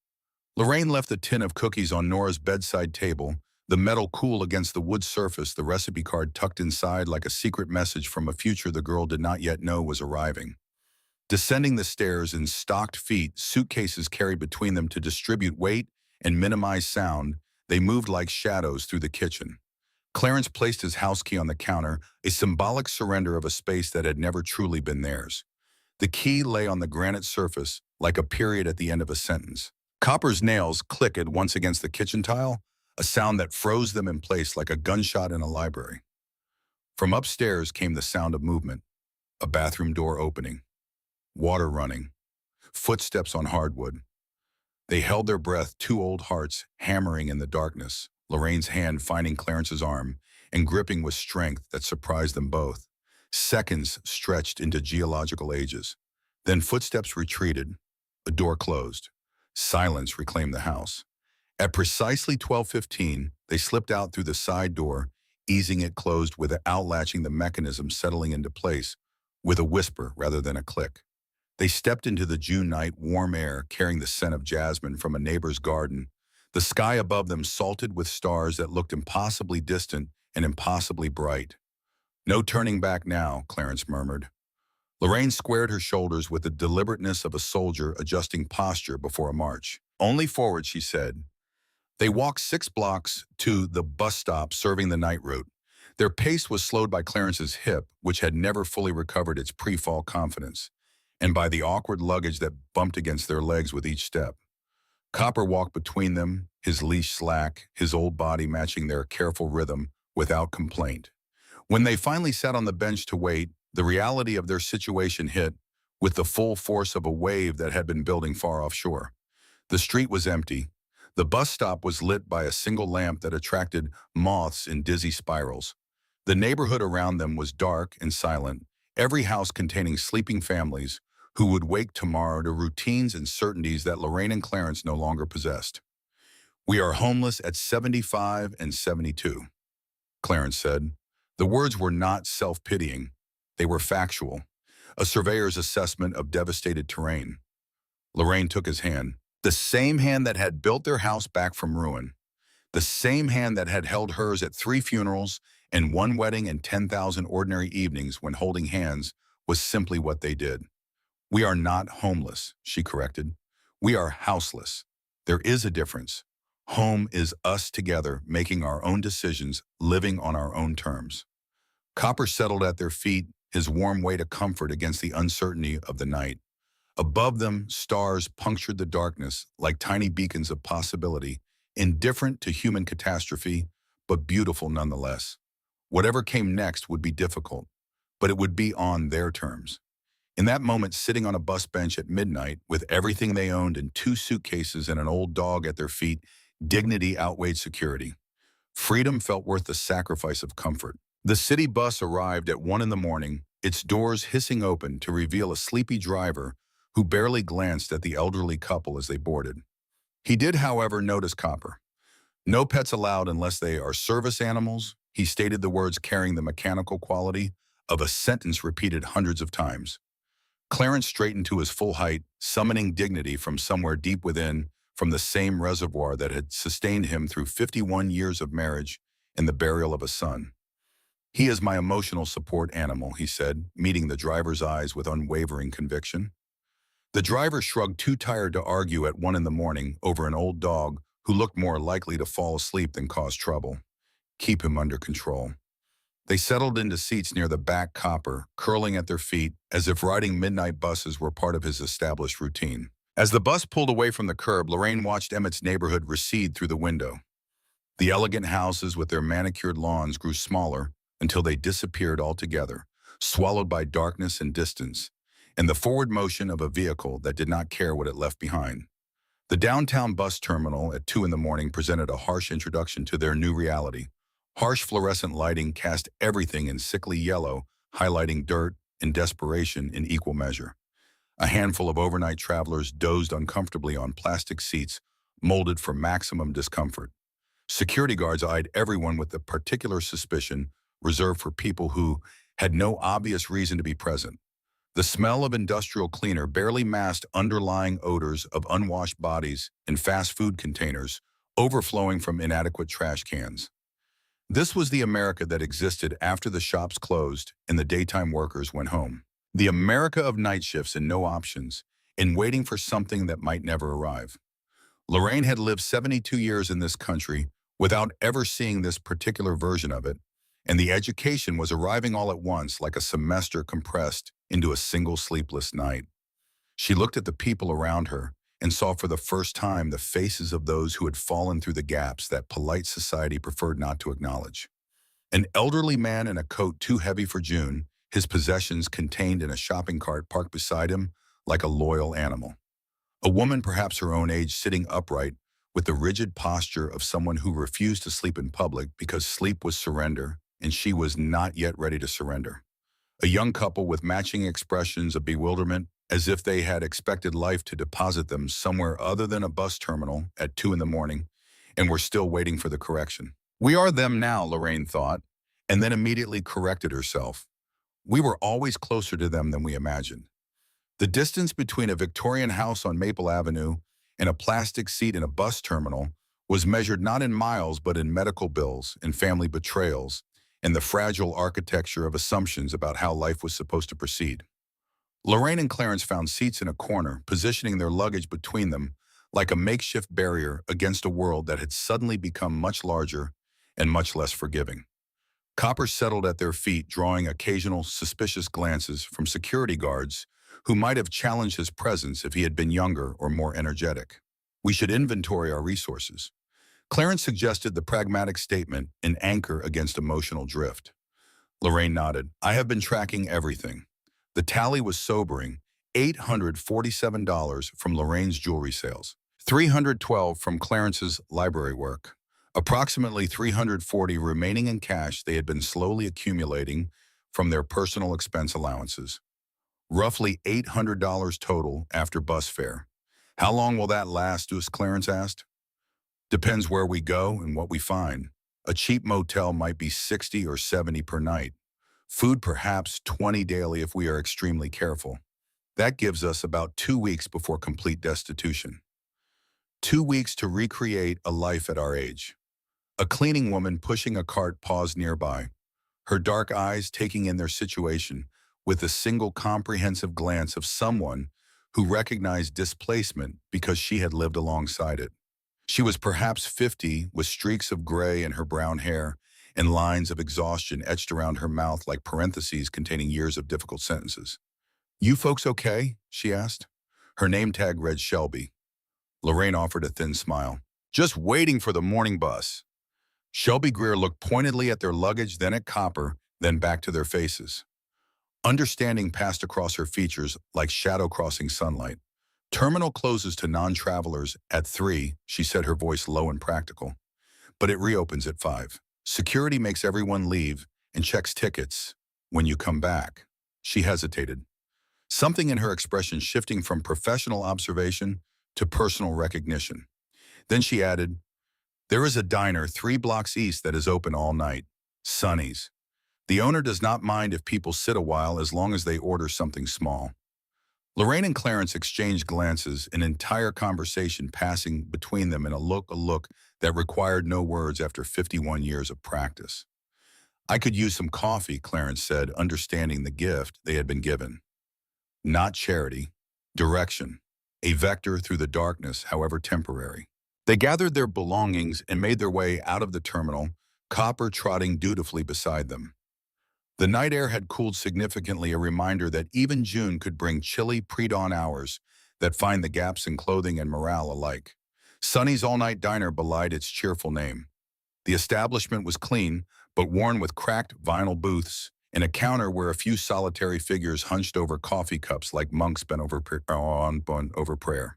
Lorraine left a tin of cookies on Nora's bedside table, the metal cool against the wood surface, the recipe card tucked inside like a secret message from a future the girl did not yet know was arriving. Descending the stairs in stocked feet, suitcases carried between them to distribute weight and minimize sound, they moved like shadows through the kitchen. Clarence placed his house key on the counter, a symbolic surrender of a space that had never truly been theirs. The key lay on the granite surface, like a period at the end of a sentence. Copper's nails clicked once against the kitchen tile, a sound that froze them in place like a gunshot in a library. From upstairs came the sound of movement, a bathroom door opening, water running, footsteps on hardwood. They held their breath, 2 old hearts hammering in the darkness, Lorraine's hand finding Clarence's arm and gripping with strength that surprised them both. Seconds stretched into geological ages. Then footsteps retreated, a door closed. Silence reclaimed the house. At precisely 12:15, they slipped out through the side door, easing it closed without latching, the mechanism settling into place with a whisper rather than a click. They stepped into the June night warm air, carrying the scent of jasmine from a neighbor's garden. The sky above them salted with stars that looked impossibly distant and impossibly bright. "No turning back now," Clarence murmured. Lorraine squared her shoulders with the deliberateness of a soldier adjusting posture before a march. "Only forward," she said. They walked 6 blocks to the bus stop serving the night route. Their pace was slowed by Clarence's hip, which had never fully recovered its pre-fall confidence, and by the awkward luggage that bumped against their legs with each step. Copper walked between them, his leash slack, his old body matching their careful rhythm without complaint. When they finally sat on the bench to wait, the reality of their situation hit with the full force of a wave that had been building far offshore. The street was empty. The bus stop was lit by a single lamp that attracted moths in dizzy spirals. The neighborhood around them was dark and silent, every house containing sleeping families who would wake tomorrow to routines and certainties that Lorraine and Clarence no longer possessed. "We are homeless at 75 and 72, Clarence said. The words were not self-pitying. They were factual, a surveyor's assessment of devastated terrain. Lorraine took his hand, the same hand that had built their house back from ruin, the same hand that had held hers at 3 funerals and 1 wedding and 10,000 ordinary evenings when holding hands was simply what they did. "We are not homeless," she corrected. "We are houseless. There is a difference. Home is us together, making our own decisions, living on our own terms." Copper settled at their feet, his warm weight a comfort against the uncertainty of the night. Above them, stars punctured the darkness like tiny beacons of possibility, indifferent to human catastrophe, but beautiful nonetheless. Whatever came next would be difficult, but it would be on their terms. In that moment, sitting on a bus bench at midnight, with everything they owned in 2 suitcases and an old dog at their feet, dignity outweighed security. Freedom felt worth the sacrifice of comfort. The city bus arrived at 1 in the morning, its doors hissing open to reveal a sleepy driver who barely glanced at the elderly couple as they boarded. He did, however, notice Copper. "No pets allowed unless they are service animals," he stated, the words carrying the mechanical quality of a sentence repeated hundreds of times. Clarence straightened to his full height, summoning dignity from somewhere deep within, from the same reservoir that had sustained him through 51 years of marriage and the burial of a son. "He is my emotional support animal," he said, meeting the driver's eyes with unwavering conviction. The driver shrugged, too tired to argue at 1 in the morning over an old dog who looked more likely to fall asleep than cause trouble. "Keep him under control." They settled into seats near the back, Copper curling at their feet as if riding midnight buses were part of his established routine. As the bus pulled away from the curb, Lorraine watched Emmett's neighborhood recede through the window. The elegant houses with their manicured lawns grew smaller until they disappeared altogether, swallowed by darkness and distance, and the forward motion of a vehicle that did not care what it left behind. The downtown bus terminal at 2 in the morning presented a harsh introduction to their new reality. Harsh fluorescent lighting cast everything in sickly yellow, highlighting dirt and desperation in equal measure. A handful of overnight travelers dozed uncomfortably on plastic seats molded for maximum discomfort. Security guards eyed everyone with the particular suspicion reserved for people who had no obvious reason to be present. The smell of industrial cleaner barely masked underlying odors of unwashed bodies and fast food containers overflowing from inadequate trash cans. This was the America that existed after the shops closed and the daytime workers went home. The America of night shifts and no options, and waiting for something that might never arrive. Lorraine had lived 72 years in this country without ever seeing this particular version of it, and the education was arriving all at once like a semester compressed into a single sleepless night. She looked at the people around her and saw for the first time the faces of those who had fallen through the gaps that polite society preferred not to acknowledge. An elderly man in a coat too heavy for June, his possessions contained in a shopping cart parked beside him like a loyal animal. A woman, perhaps her own age, sitting upright with the rigid posture of someone who refused to sleep in public because sleep was surrender and she was not yet ready to surrender. A young couple with matching expressions of bewilderment, as if they had expected life to deposit them somewhere other than a bus terminal at 2 in the morning and were still waiting for the correction. "We are them now," Lorraine thought, and then immediately corrected herself. We were always closer to them than we imagined. The distance between a Victorian house on Maple Avenue and a plastic seat in a bus terminal was measured not in miles but in medical bills, in family betrayals, and the fragile architecture of assumptions about how life was supposed to proceed. Lorraine and Clarence found seats in a corner, positioning their luggage between them like a makeshift barrier against a world that had suddenly become much larger and much less forgiving. Copper settled at their feet, drawing occasional suspicious glances from security guards who might have challenged his presence if he had been younger or more energetic. We should inventory our resources. Clarence suggested the pragmatic statement, an anchor against emotional drift. Lorraine nodded. I have been tracking everything. The tally was sobering. $847 from Lorraine's jewelry sales, $312 from Clarence's library work, approximately $340 remaining in cash they had been slowly accumulating from their personal expense allowances. Roughly $800 total after bus fare. How long will that last, as Clarence asked? Depends where we go and what we find. A cheap motel might be 60 or 70 per night. Food perhaps 20 daily if we are extremely careful. That gives us about 2 weeks before complete destitution. 2 weeks to recreate a life at our age. A cleaning woman pushing a cart paused nearby, her dark eyes taking in their situation with a single comprehensive glance of someone who recognized displacement because she had lived alongside it. She was perhaps 50, with streaks of gray in her brown hair and lines of exhaustion etched around her mouth like parentheses containing years of difficult sentences. You folks okay? She asked. Her name tag read Shelby. Lorraine offered a thin smile. Just waiting for the morning bus. Shelby Greer looked pointedly at their luggage, then at Copper, then back to their faces. Understanding passed across her features like shadow crossing sunlight. Terminal closes to non-travelers at 3, she said, her voice low and practical. But it reopens at 5. Security makes everyone leave and checks tickets when you come back. She hesitated, something in her expression shifting from professional observation to personal recognition. Then she added, there is a diner 3 blocks east that is open all night. Sonny's. The owner does not mind if people sit a while as long as they order something small. Lorraine and Clarence exchanged glances, an entire conversation passing between them in a look that required no words after 51 years of practice. I could use some coffee, Clarence said, understanding the gift they had been given. Not charity, direction, a vector through the darkness, however temporary. They gathered their belongings and made their way out of the terminal, Copper trotting dutifully beside them. The night air had cooled significantly, a reminder that even June could bring chilly pre-dawn hours that find the gaps in clothing and morale alike. Sonny's all-night diner belied its cheerful name. The establishment was clean, but worn with cracked vinyl booths and a counter where a few solitary figures hunched over coffee cups like monks bent over prayer.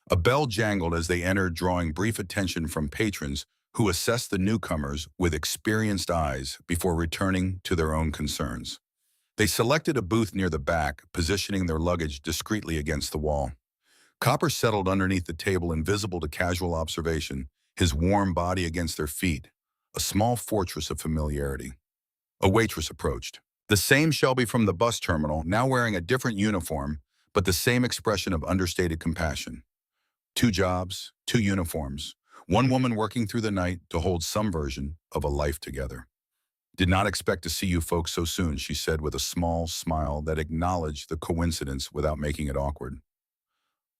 A bell jangled as they entered, drawing brief attention from patrons who assessed the newcomers with experienced eyes before returning to their own concerns. They selected a booth near the back, positioning their luggage discreetly against the wall. Copper settled underneath the table, invisible to casual observation, his warm body against their feet, a small fortress of familiarity. A waitress approached. The same Shelby from the bus terminal, now wearing a different uniform, but the same expression of understated compassion. 2 jobs, 2 uniforms. One woman working through the night to hold some version of a life together. Did not expect to see you folks so soon, she said with a small smile that acknowledged the coincidence without making it awkward.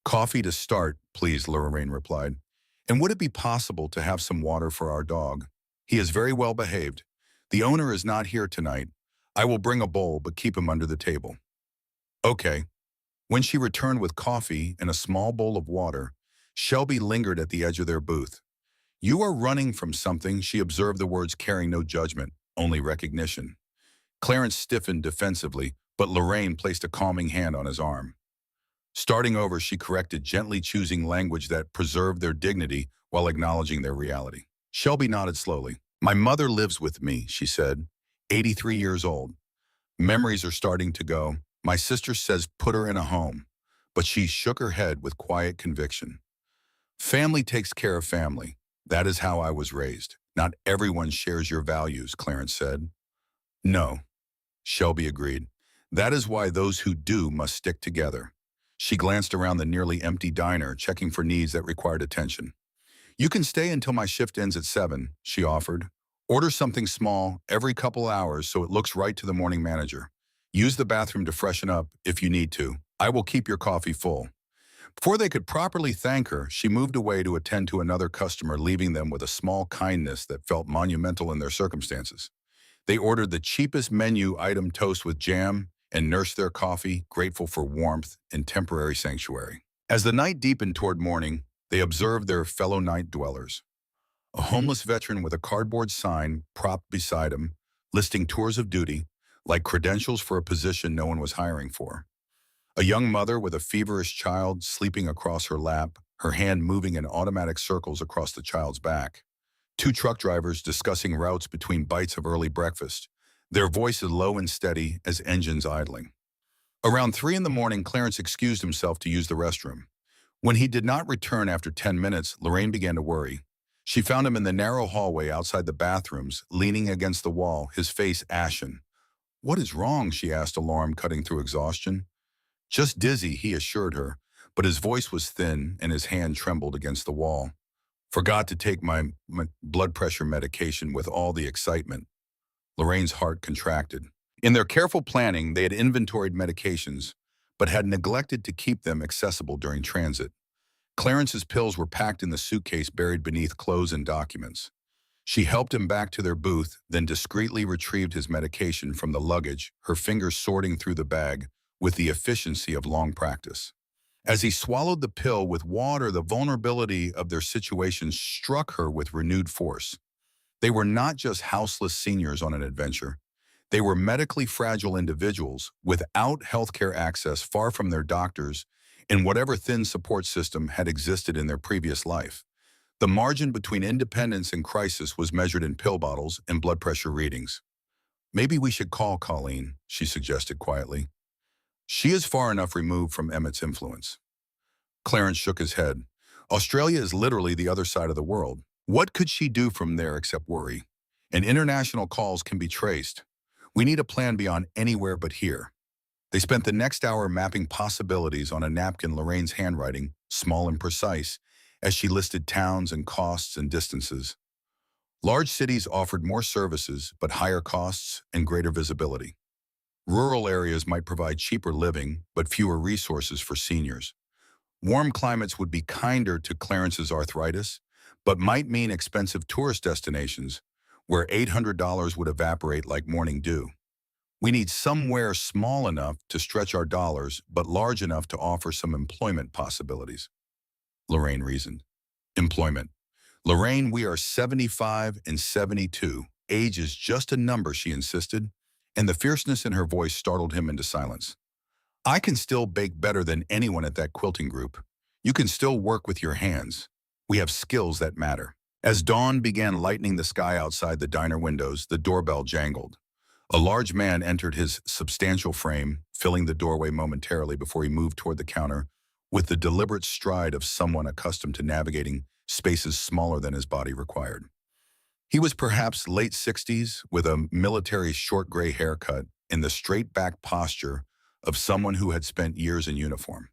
Coffee to start, please, Lorraine replied. And would it be possible to have some water for our dog? He is very well behaved. The owner is not here tonight. I will bring a bowl, but keep him under the table. Okay. When she returned with coffee and a small bowl of water, Shelby lingered at the edge of their booth. You are running from something, she observed, the words carrying no judgment, only recognition. Clarence stiffened defensively, but Lorraine placed a calming hand on his arm. Starting over, she corrected, gently choosing language that preserved their dignity while acknowledging their reality. Shelby nodded slowly. My mother lives with me, she said, 83 years old. Memories are starting to go. My sister says put her in a home, but she shook her head with quiet conviction. Family takes care of family. That is how I was raised. Not everyone shares your values, Clarence said. No, Shelby agreed. That is why those who do must stick together. She glanced around the nearly empty diner, checking for needs that required attention. You can stay until my shift ends at 7, she offered. Order something small every couple hours so it looks right to the morning manager. Use the bathroom to freshen up if you need to. I will keep your coffee full. Before they could properly thank her, she moved away to attend to another customer, leaving them with a small kindness that felt monumental in their circumstances. They ordered the cheapest menu item, toast with jam, and nursed their coffee, grateful for warmth and temporary sanctuary. As the night deepened toward morning, they observed their fellow night dwellers. A homeless veteran with a cardboard sign propped beside him, listing tours of duty, like credentials for a position no one was hiring for. A young mother with a feverish child sleeping across her lap, her hand moving in automatic circles across the child's back. Two truck drivers discussing routes between bites of early breakfast, their voices low and steady as engines idling. Around 3 in the morning, Clarence excused himself to use the restroom. When he did not return after 10 minutes, Lorraine began to worry. She found him in the narrow hallway outside the bathrooms, leaning against the wall, his face ashen. "What is wrong?" she asked, alarm cutting through exhaustion. "Just dizzy," he assured her, but his voice was thin and his hand trembled against the wall. "Forgot to take my blood pressure medication with all the excitement." Lorraine's heart contracted. In their careful planning, they had inventoried medications, but had neglected to keep them accessible during transit. Clarence's pills were packed in the suitcase buried beneath clothes and documents. She helped him back to their booth, then discreetly retrieved his medication from the luggage, her fingers sorting through the bag with the efficiency of long practice. As he swallowed the pill with water, the vulnerability of their situation struck her with renewed force. They were not just houseless seniors on an adventure. They were medically fragile individuals without healthcare access, far from their doctors, and whatever thin support system had existed in their previous life. The margin between independence and crisis was measured in pill bottles and blood pressure readings. "Maybe we should call Colleen," she suggested quietly. "She is far enough removed from Emmett's influence." Clarence shook his head. Australia is literally the other side of the world. What could she do from there except worry? And international calls can be traced. We need a plan beyond anywhere but here. They spent the next hour mapping possibilities on a napkin, Lorraine's handwriting, small and precise, as she listed towns and costs and distances. Large cities offered more services, but higher costs and greater visibility. Rural areas might provide cheaper living, but fewer resources for seniors. Warm climates would be kinder to Clarence's arthritis, but might mean expensive tourist destinations where $800 would evaporate like morning dew. We need somewhere small enough to stretch our dollars, but large enough to offer some employment possibilities. Lorraine reasoned. Employment. Lorraine, we are 75 and 72. Age is just a number, she insisted, and the fierceness in her voice startled him into silence. I can still bake better than anyone at that quilting group. You can still work with your hands. We have skills that matter. As dawn began lightening the sky outside the diner windows, the doorbell jangled. A large man entered his substantial frame, filling the doorway momentarily before he moved toward the counter with the deliberate stride of someone accustomed to navigating spaces smaller than his body required. He was perhaps late 60s, with a military short gray haircut and the straight-back posture of someone who had spent years in uniform.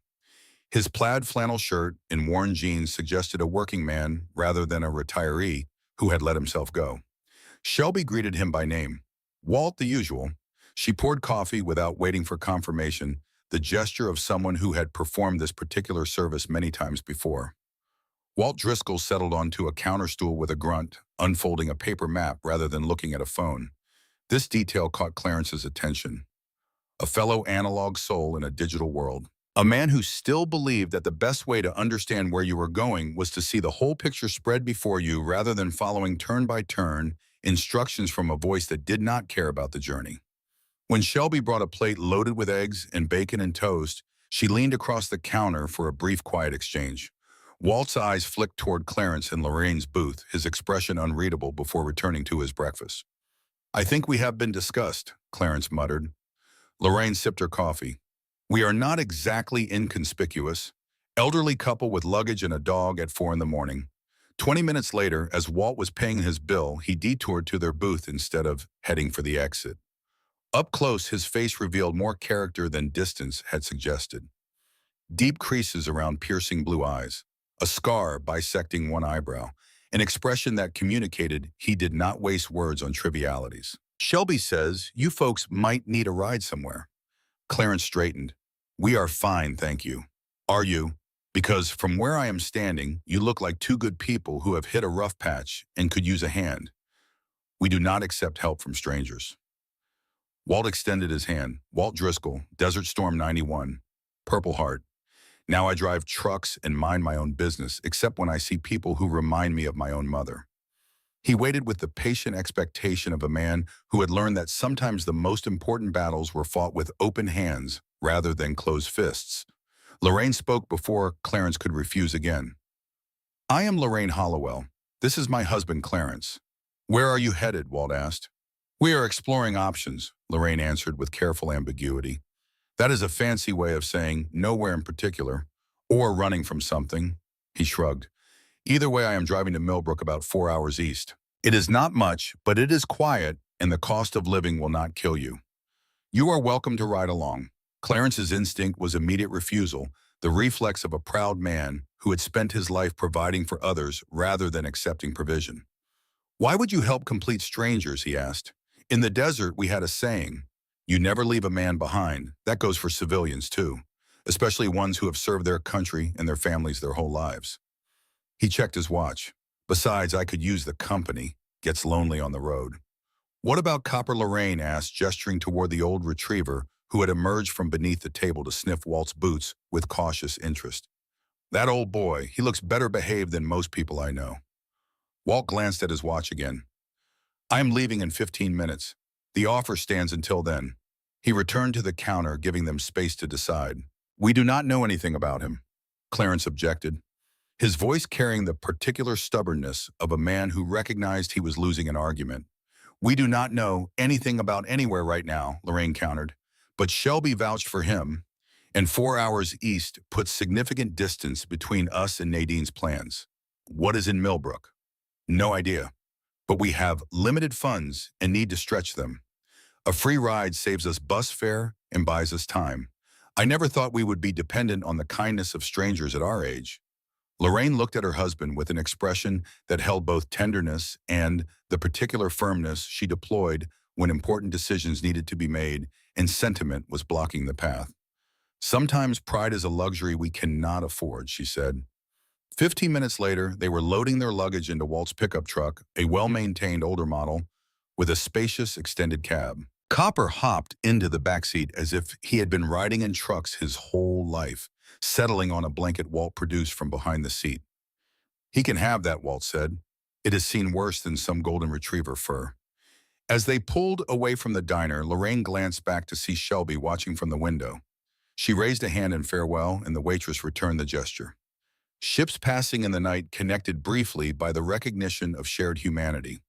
His plaid flannel shirt and worn jeans suggested a working man rather than a retiree who had let himself go. Shelby greeted him by name. Walt, the usual. She poured coffee without waiting for confirmation, the gesture of someone who had performed this particular service many times before. Walt Driscoll settled onto a counter stool with a grunt, unfolding a paper map rather than looking at a phone. This detail caught Clarence's attention. A fellow analog soul in a digital world. A man who still believed that the best way to understand where you were going was to see the whole picture spread before you rather than following turn by turn instructions from a voice that did not care about the journey. When Shelby brought a plate loaded with eggs and bacon and toast, she leaned across the counter for a brief quiet exchange. Walt's eyes flicked toward Clarence in Lorraine's booth, his expression unreadable before returning to his breakfast. "I think we have been discussed," Clarence muttered. Lorraine sipped her coffee. "We are not exactly inconspicuous. Elderly couple with luggage and a dog at 4 in the morning. 20 minutes later, as Walt was paying his bill, he detoured to their booth instead of heading for the exit. Up close, his face revealed more character than distance had suggested. Deep creases around piercing blue eyes, a scar bisecting one eyebrow, an expression that communicated he did not waste words on trivialities. Shelby says, "You folks might need a ride somewhere." Clarence straightened. "We are fine, thank you." "Are you? Because from where I am standing, you look like two good people who have hit a rough patch and could use a hand. We do not accept help from strangers." Walt extended his hand. Walt Driscoll, Desert Storm 91, Purple Heart. Now I drive trucks and mind my own business, except when I see people who remind me of my own mother. He waited with the patient expectation of a man who had learned that sometimes the most important battles were fought with open hands rather than closed fists. Lorraine spoke before Clarence could refuse again. "I am Lorraine Hollowell. This is my husband, Clarence." "Where are you headed?" Walt asked. "We are exploring options," Lorraine answered with careful ambiguity. "That is a fancy way of saying nowhere in particular, or running from something." He shrugged. "Either way, I am driving to Millbrook about 4 hours east. It is not much, but it is quiet, and the cost of living will not kill you. You are welcome to ride along." Clarence's instinct was immediate refusal, the reflex of a proud man who had spent his life providing for others rather than accepting provision. "Why would you help complete strangers?" he asked. "In the desert, we had a saying, 'You never leave a man behind.' That goes for civilians, too, especially ones who have served their country and their families their whole lives." He checked his watch. "Besides, I could use the company. Gets lonely on the road." "What about Copper?" Lorraine asked, gesturing toward the old retriever who had emerged from beneath the table to sniff Walt's boots with cautious interest. "That old boy, he looks better behaved than most people I know." Walt glanced at his watch again. "I am leaving in 15 minutes. The offer stands until then." He returned to the counter, giving them space to decide. "We do not know anything about him," Clarence objected, his voice carrying the particular stubbornness of a man who recognized he was losing an argument. "We do not know anything about anywhere right now," Lorraine countered, "but Shelby vouched for him, and 4 hours east puts significant distance between us and Nadine's plans." "What is in Millbrook?" "No idea, but we have limited funds and need to stretch them. A free ride saves us bus fare and buys us time. I never thought we would be dependent on the kindness of strangers at our age." Lorraine looked at her husband with an expression that held both tenderness and the particular firmness she deployed when important decisions needed to be made and sentiment was blocking the path. "Sometimes pride is a luxury we cannot afford," she said. 15 minutes later, they were loading their luggage into Walt's pickup truck, a well-maintained older model, with a spacious extended cab. Copper hopped into the backseat as if he had been riding in trucks his whole life, settling on a blanket Walt produced from behind the seat. "He can have that," Walt said. "It has seen worse than some golden retriever fur." As they pulled away from the diner, Lorraine glanced back to see Shelby watching from the window. She raised a hand in farewell, and the waitress returned the gesture. Ships passing in the night connected briefly by the recognition of shared humanity.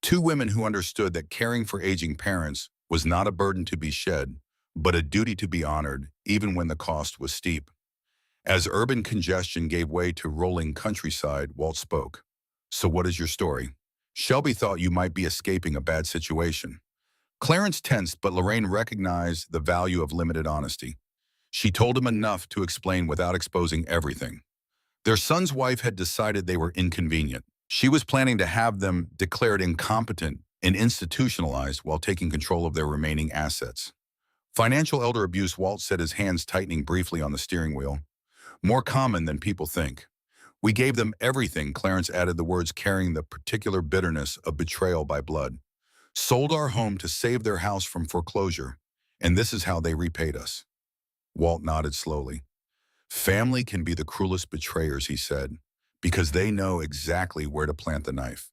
Two women who understood that caring for aging parents was not a burden to be shed, but a duty to be honored, even when the cost was steep. As urban congestion gave way to rolling countryside, Walt spoke. "So what is your story?" "Shelby thought you might be escaping a bad situation." Clarence tensed, but Lorraine recognized the value of limited honesty. She told him enough to explain without exposing everything. Their son's wife had decided they were inconvenient. She was planning to have them declared incompetent and institutionalized while taking control of their remaining assets. Financial elder abuse, Walt said, his hands tightening briefly on the steering wheel. "More common than people think." "We gave them everything," Clarence added, the words carrying the particular bitterness of betrayal by blood. "Sold our home to save their house from foreclosure, and this is how they repaid us." Walt nodded slowly. "Family can be the cruelest betrayers," he said, "because they know exactly where to plant the knife."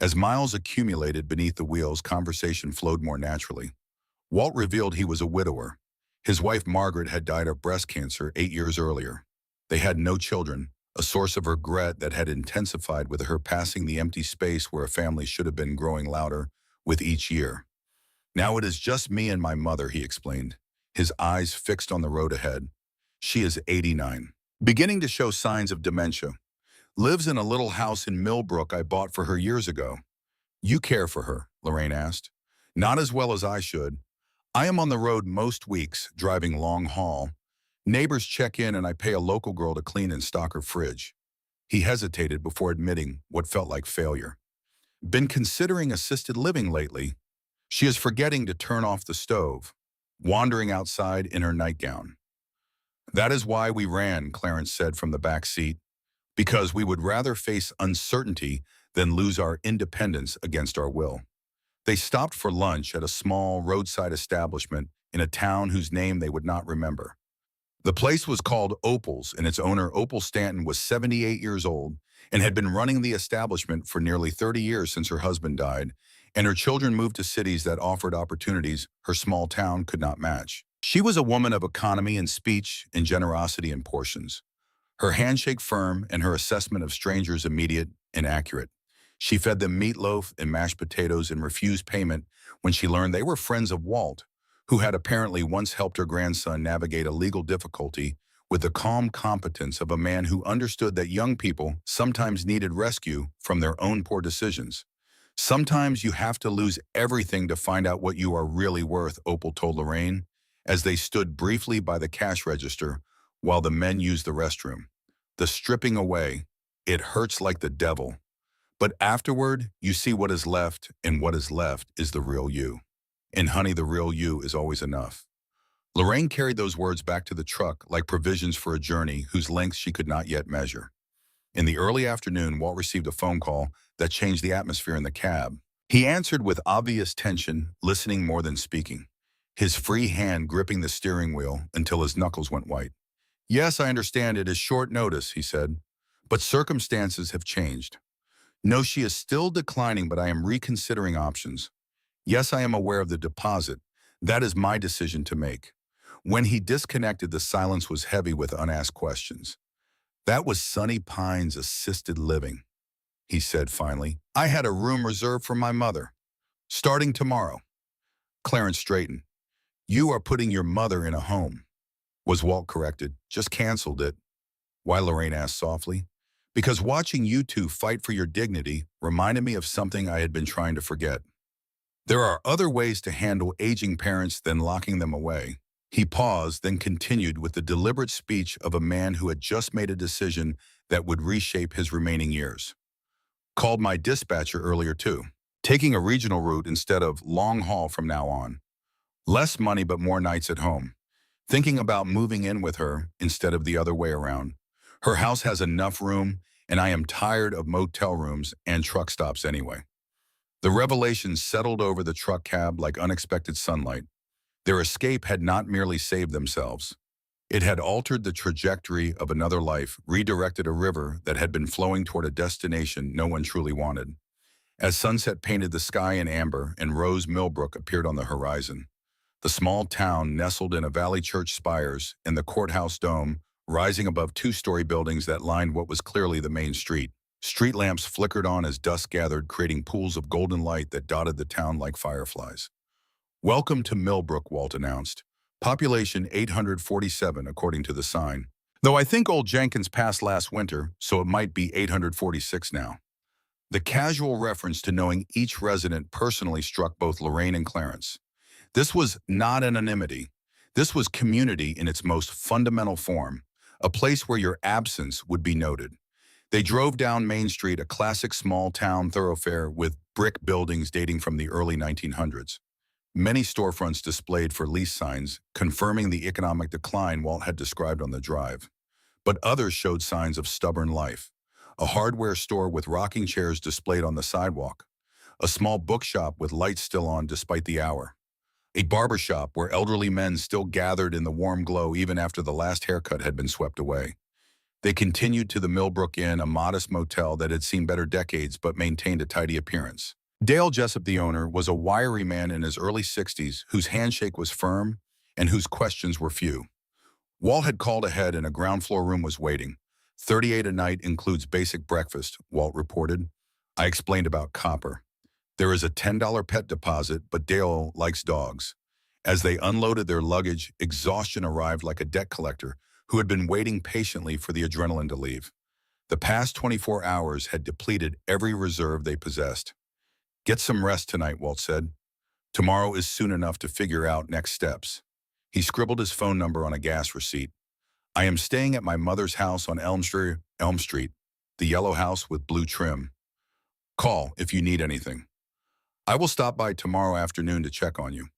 As miles accumulated beneath the wheels, conversation flowed more naturally. Walt revealed he was a widower. His wife Margaret had died of breast cancer 8 years earlier. They had no children, a source of regret that had intensified with her passing the empty space where a family should have been growing louder with each year. "Now it is just me and my mother," he explained, his eyes fixed on the road ahead. "She is 89, beginning to show signs of dementia. Lives in a little house in Millbrook I bought for her years ago." "You care for her?" Lorraine asked. "Not as well as I should. I am on the road most weeks, driving long haul. Neighbors check in and I pay a local girl to clean and stock her fridge. He hesitated before admitting what felt like failure. Been considering assisted living lately. She is forgetting to turn off the stove, wandering outside in her nightgown. That is why we ran, Clarence said from the back seat, because we would rather face uncertainty than lose our independence against our will. They stopped for lunch at a small roadside establishment in a town whose name they would not remember. The place was called Opal's, and its owner, Opal Stanton, was 78 years old and had been running the establishment for nearly 30 years since her husband died, and her children moved to cities that offered opportunities her small town could not match. She was a woman of economy in speech and generosity in portions. Her handshake firm and her assessment of strangers immediate and accurate. She fed them meatloaf and mashed potatoes and refused payment when she learned they were friends of Walt, who had apparently once helped her grandson navigate a legal difficulty with the calm competence of a man who understood that young people sometimes needed rescue from their own poor decisions. Sometimes you have to lose everything to find out what you are really worth, Opal told Lorraine, as they stood briefly by the cash register while the men used the restroom. The stripping away, it hurts like the devil. But afterward, you see what is left, and what is left is the real you. And honey, the real you is always enough. Lorraine carried those words back to the truck like provisions for a journey whose length she could not yet measure. In the early afternoon, Walt received a phone call that changed the atmosphere in the cab. He answered with obvious tension, listening more than speaking, his free hand gripping the steering wheel until his knuckles went white. "Yes, I understand it is short notice," he said, "but circumstances have changed. No, she is still declining, but I am reconsidering options. Yes, I am aware of the deposit. That is my decision to make." When he disconnected, the silence was heavy with unasked questions. "That was Sunny Pines Assisted Living," he said finally. "I had a room reserved for my mother. Starting tomorrow." Clarence straightened. "You are putting your mother in a home," was Walt corrected. "Just canceled it." Why, Lorraine asked softly. "Because watching you two fight for your dignity reminded me of something I had been trying to forget. There are other ways to handle aging parents than locking them away." He paused, then continued with the deliberate speech of a man who had just made a decision that would reshape his remaining years. "Called my dispatcher earlier too. Taking a regional route instead of long haul from now on. Less money but more nights at home. Thinking about moving in with her instead of the other way around. Her house has enough room, and I am tired of motel rooms and truck stops anyway." The revelation settled over the truck cab like unexpected sunlight. Their escape had not merely saved themselves. It had altered the trajectory of another life, redirected a river that had been flowing toward a destination no one truly wanted. As sunset painted the sky in amber and Rose Millbrook appeared on the horizon, the small town nestled in a valley church spires and the courthouse dome rising above two-story buildings that lined what was clearly the main street. Street lamps flickered on as dusk gathered, creating pools of golden light that dotted the town like fireflies. "Welcome to Millbrook," Walt announced. "Population 847, according to the sign. Though I think old Jenkins passed last winter, so it might be 846 now." The casual reference to knowing each resident personally struck both Lorraine and Clarence. This was not anonymity. This was community in its most fundamental form, a place where your absence would be noted. They drove down Main Street, a classic small-town thoroughfare with brick buildings dating from the early 1900s. Many storefronts displayed for lease signs, confirming the economic decline Walt had described on the drive. But others showed signs of stubborn life. A hardware store with rocking chairs displayed on the sidewalk. A small bookshop with lights still on despite the hour. A barber shop where elderly men still gathered in the warm glow even after the last haircut had been swept away. They continued to the Millbrook Inn, a modest motel that had seen better decades but maintained a tidy appearance. Dale Jessup, the owner, was a wiry man in his early 60s whose handshake was firm and whose questions were few. Walt had called ahead and a ground floor room was waiting. 38 a night includes basic breakfast, Walt reported. I explained about copper. There is a $10 pet deposit, but Dale likes dogs. As they unloaded their luggage, exhaustion arrived like a debt collector who had been waiting patiently for the adrenaline to leave. The past 24 hours had depleted every reserve they possessed. "Get some rest tonight," Walt said. Tomorrow is soon enough to figure out next steps. He scribbled his phone number on a gas receipt. I am staying at my mother's house on Elm Street, the yellow house with blue trim. Call if you need anything. I will stop by tomorrow afternoon to check on you.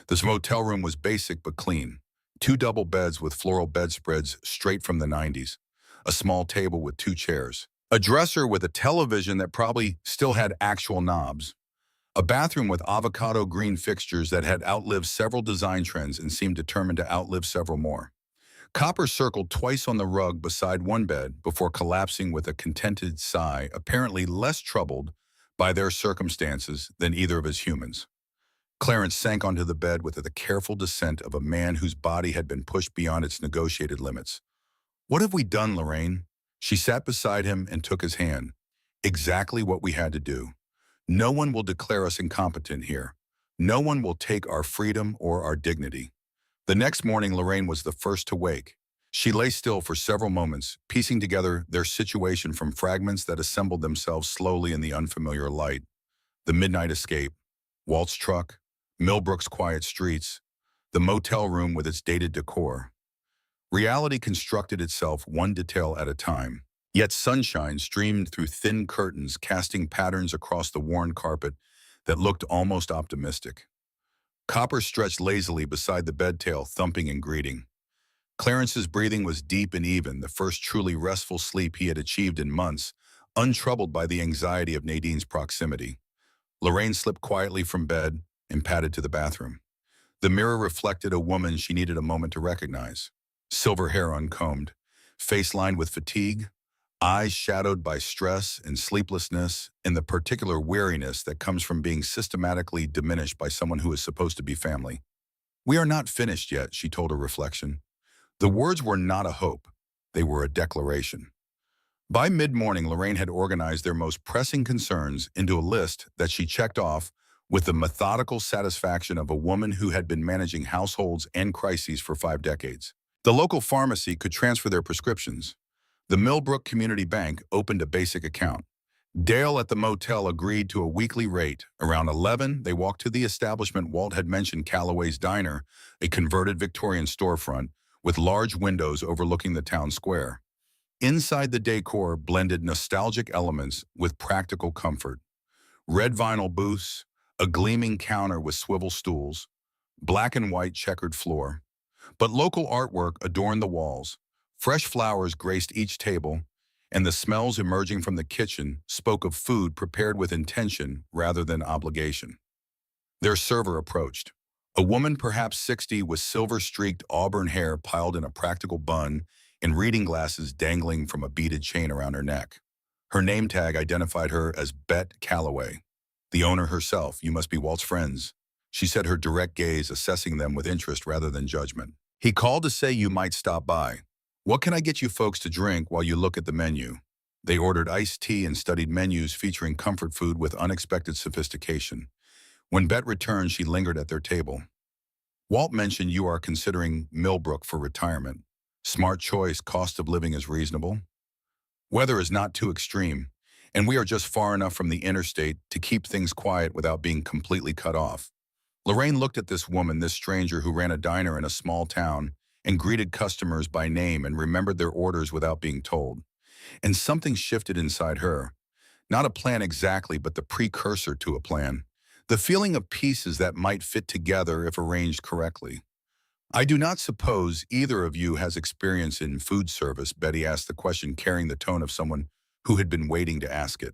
This motel room was basic but clean. Two double beds with floral bedspreads straight from the 90s. A small table with two chairs. A dresser with a television that probably still had actual knobs. A bathroom with avocado green fixtures that had outlived several design trends and seemed determined to outlive several more. Copper circled twice on the rug beside one bed before collapsing with a contented sigh, apparently less troubled by their circumstances than either of his humans. Clarence sank onto the bed with the careful descent of a man whose body had been pushed beyond its negotiated limits. What have we done, Lorraine? She sat beside him and took his hand. Exactly what we had to do. No one will declare us incompetent here. No one will take our freedom or our dignity. The next morning, Lorraine was the first to wake. She lay still for several moments, piecing together their situation from fragments that assembled themselves slowly in the unfamiliar light. The midnight escape, Walt's truck, Millbrook's quiet streets, the motel room with its dated decor. Reality constructed itself one detail at a time. Yet sunshine streamed through thin curtains, casting patterns across the worn carpet that looked almost optimistic. Copper stretched lazily beside the bedtail, thumping and greeting. Clarence's breathing was deep and even, the first truly restful sleep he had achieved in months, untroubled by the anxiety of Nadine's proximity. Lorraine slipped quietly from bed and padded to the bathroom. The mirror reflected a woman she needed a moment to recognize. Silver hair uncombed, face lined with fatigue, eyes shadowed by stress and sleeplessness and the particular weariness that comes from being systematically diminished by someone who is supposed to be family. We are not finished yet, she told her reflection. The words were not a hope. They were a declaration. By mid-morning, Lorraine had organized their most pressing concerns into a list that she checked off with the methodical satisfaction of a woman who had been managing households and crises for 5 decades. The local pharmacy could transfer their prescriptions. The Millbrook Community Bank opened a basic account. Dale at the motel agreed to a weekly rate. Around 11, they walked to the establishment Walt had mentioned, Calloway's Diner, a converted Victorian storefront with large windows overlooking the town square. Inside, the decor blended nostalgic elements with practical comfort. Red vinyl booths, a gleaming counter with swivel stools, black and white checkered floor. But local artwork adorned the walls. Fresh flowers graced each table, and the smells emerging from the kitchen spoke of food prepared with intention rather than obligation. Their server approached. A woman perhaps 60 with silver-streaked auburn hair piled in a practical bun and reading glasses dangling from a beaded chain around her neck. Her name tag identified her as Bet Calloway. The owner herself. You must be Walt's friends, she said, her direct gaze assessing them with interest rather than judgment. He called to say you might stop by. What can I get you folks to drink while you look at the menu? They ordered iced tea and studied menus featuring comfort food with unexpected sophistication. When Bet returned, she lingered at their table. Walt mentioned you are considering Millbrook for retirement. Smart choice, cost of living is reasonable. Weather is not too extreme, and we are just far enough from the interstate to keep things quiet without being completely cut off. Lorraine looked at this woman, this stranger who ran a diner in a small town, and greeted customers by name and remembered their orders without being told. And something shifted inside her. Not a plan exactly, but the precursor to a plan. The feeling of pieces that might fit together if arranged correctly. I do not suppose either of you has experience in food service, Betty asked the question, carrying the tone of someone who had been waiting to ask it.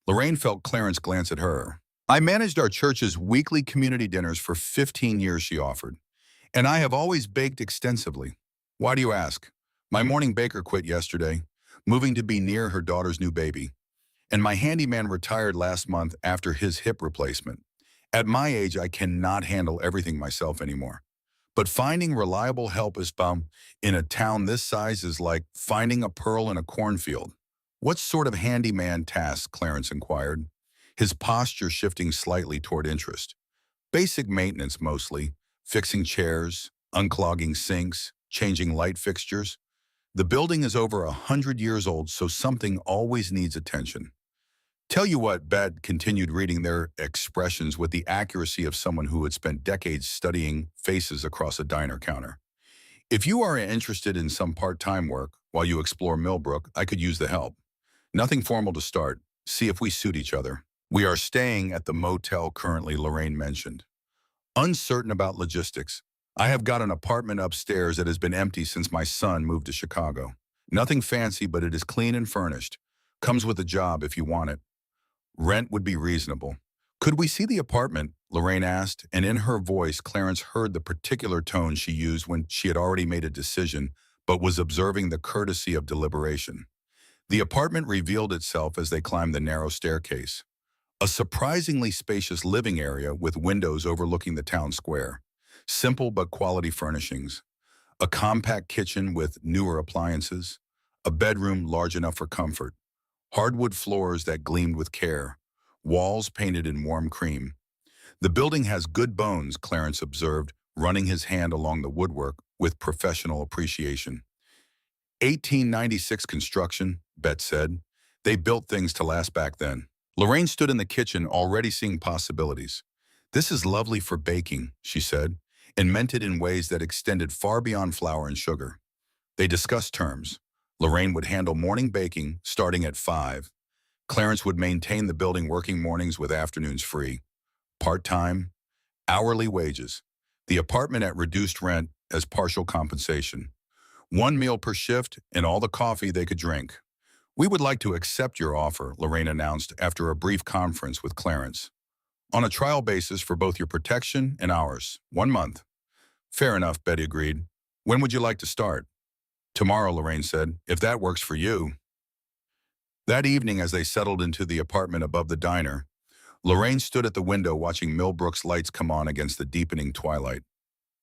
Lorraine felt Clarence glance at her. I managed our church's weekly community dinners for 15 years, she offered. And I have always baked extensively. Why do you ask? My morning baker quit yesterday, moving to be near her daughter's new baby. And my handyman retired last month after his hip replacement. At my age, I cannot handle everything myself anymore. But finding reliable help in a town this size is like finding a pearl in a cornfield. What sort of handyman task? Clarence inquired, his posture shifting slightly toward interest. Basic maintenance mostly. Fixing chairs, unclogging sinks, changing light fixtures. The building is over 100 years old, so something always needs attention. Tell you what, Bet continued reading their expressions with the accuracy of someone who had spent decades studying faces across a diner counter. If you are interested in some part-time work while you explore Millbrook, I could use the help. Nothing formal to start. See if we suit each other. We are staying at the motel currently, Lorraine mentioned. Uncertain about logistics. I have got an apartment upstairs that has been empty since my son moved to Chicago. Nothing fancy, but it is clean and furnished. Comes with a job if you want it. Rent would be reasonable. Could we see the apartment? Lorraine asked, and in her voice, Clarence heard the particular tone she used when she had already made a decision, but was observing the courtesy of deliberation. The apartment revealed itself as they climbed the narrow staircase. A surprisingly spacious living area with windows overlooking the town square. Simple but quality furnishings. A compact kitchen with newer appliances. A bedroom large enough for comfort. Hardwood floors that gleamed with care. Walls painted in warm cream. The building has good bones, Clarence observed, running his hand along the woodwork with professional appreciation. 1896 construction, Bet said. They built things to last back then. Lorraine stood in the kitchen, already seeing possibilities. This is lovely for baking, she said, and meant it in ways that extended far beyond flour and sugar. They discussed terms. Lorraine would handle morning baking, starting at 5. Clarence would maintain the building working mornings with afternoons free. Part-time, hourly wages. The apartment at reduced rent as partial compensation. 1 meal per shift and all the coffee they could drink. We would like to accept your offer, Lorraine announced after a brief conference with Clarence. On a trial basis for both your protection and ours. 1 month. Fair enough, Betty agreed. When would you like to start? Tomorrow, Lorraine said, if that works for you. That evening, as they settled into the apartment above the diner, Lorraine stood at the window watching Millbrook's lights come on against the deepening twilight.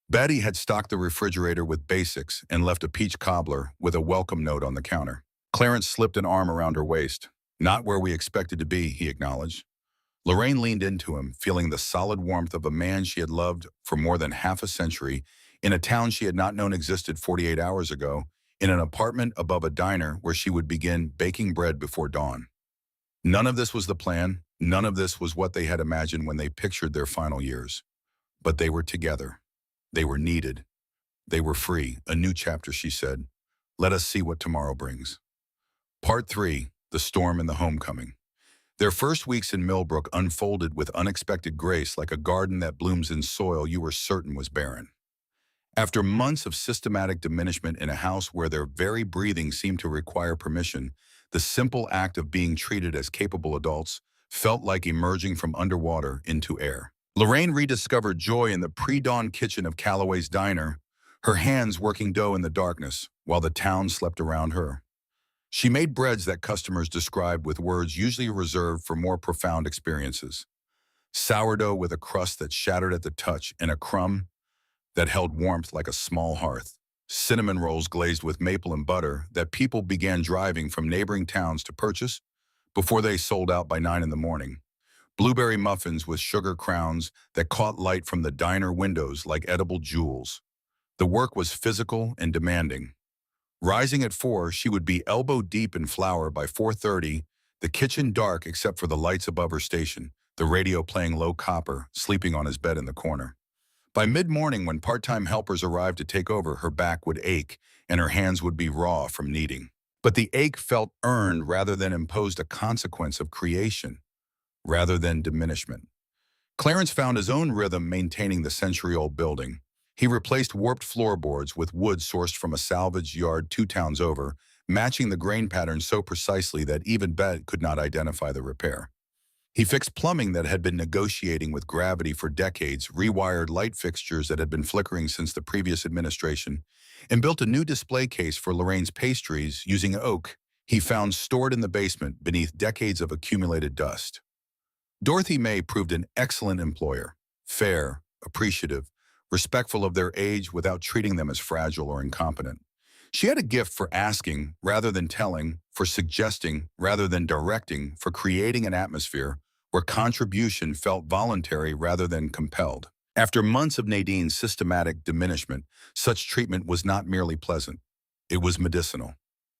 Betty had stocked the refrigerator with basics and left a peach cobbler with a welcome note on the counter. Clarence slipped an arm around her waist. Not where we expected to be, he acknowledged. Lorraine leaned into him, feeling the solid warmth of a man she had loved for more than half a century, in a town she had not known existed 48 hours ago, in an apartment above a diner where she would begin baking bread before dawn. None of this was the plan. None of this was what they had imagined when they pictured their final years. But they were together. They were needed. They were free. A new chapter, she said. Let us see what tomorrow brings. Part 3, The Storm and the Homecoming. Their first weeks in Millbrook unfolded with unexpected grace, like a garden that blooms in soil you were certain was barren. After months of systematic diminishment in a house where their very breathing seemed to require permission, the simple act of being treated as capable adults felt like emerging from underwater into air. Lorraine rediscovered joy in the pre-dawn kitchen of Calloway's diner, her hands working dough in the darkness, while the town slept around her. She made breads that customers described with words usually reserved for more profound experiences. Sourdough with a crust that shattered at the touch and a crumb that held warmth like a small hearth. Cinnamon rolls glazed with maple and butter that people began driving from neighboring towns to purchase before they sold out by 9 in the morning. Blueberry muffins with sugar crowns that caught light from the diner windows like edible jewels. The work was physical and demanding. Rising at 4, she would be elbow-deep in flour by 4:30, the kitchen dark except for the lights above her station, the radio playing low copper, sleeping on his bed in the corner. By mid-morning, when part-time helpers arrived to take over, her back would ache and her hands would be raw from kneading. But the ache felt earned rather than imposed, a consequence of creation, rather than diminishment. Clarence found his own rhythm maintaining the century-old building. He replaced warped floorboards with wood sourced from a salvage yard 2 towns over, matching the grain pattern so precisely that even Bet could not identify the repair. He fixed plumbing that had been negotiating with gravity for decades, rewired light fixtures that had been flickering since the previous administration, and built a new display case for Lorraine's pastries using oak he found stored in the basement beneath decades of accumulated dust. Dorothy May proved an excellent employer, fair, appreciative, respectful of their age without treating them as fragile or incompetent. She had a gift for asking rather than telling, for suggesting rather than directing, for creating an atmosphere where contribution felt voluntary rather than compelled. After months of Nadine's systematic diminishment, such treatment was not merely pleasant. It was medicinal.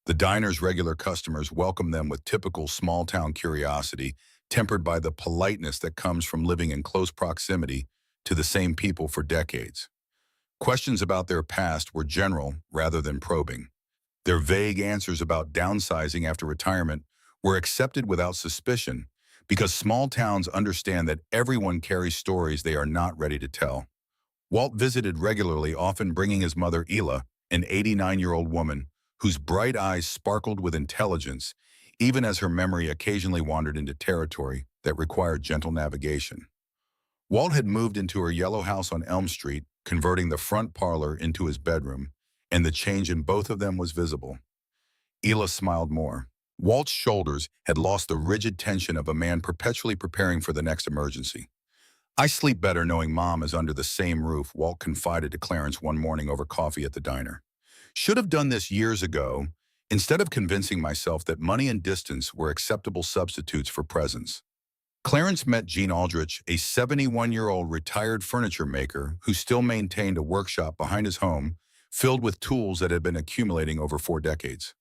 The diner's regular customers welcomed them with typical small-town curiosity, tempered by the politeness that comes from living in close proximity to the same people for decades. Questions about their past were general rather than probing. Their vague answers about downsizing after retirement were accepted without suspicion because small towns understand that everyone carries stories they are not ready to tell. Walt visited regularly, often bringing his mother, Ela, an 89-year-old woman whose bright eyes sparkled with intelligence, even as her memory occasionally wandered into territory that required gentle navigation. Walt had moved into her yellow house on Elm Street, converting the front parlor into his bedroom, and the change in both of them was visible. Ela smiled more. Walt's shoulders had lost the rigid tension of a man perpetually preparing for the next emergency. "I sleep better knowing Mom is under the same roof," Walt confided to Clarence one morning over coffee at the diner. "Should have done this years ago, instead of convincing myself that money and distance were acceptable substitutes for presence." Clarence met Gene Aldrich, a 71-year-old retired furniture maker who still maintained a workshop behind his home filled with tools that had been accumulating over 4 decades.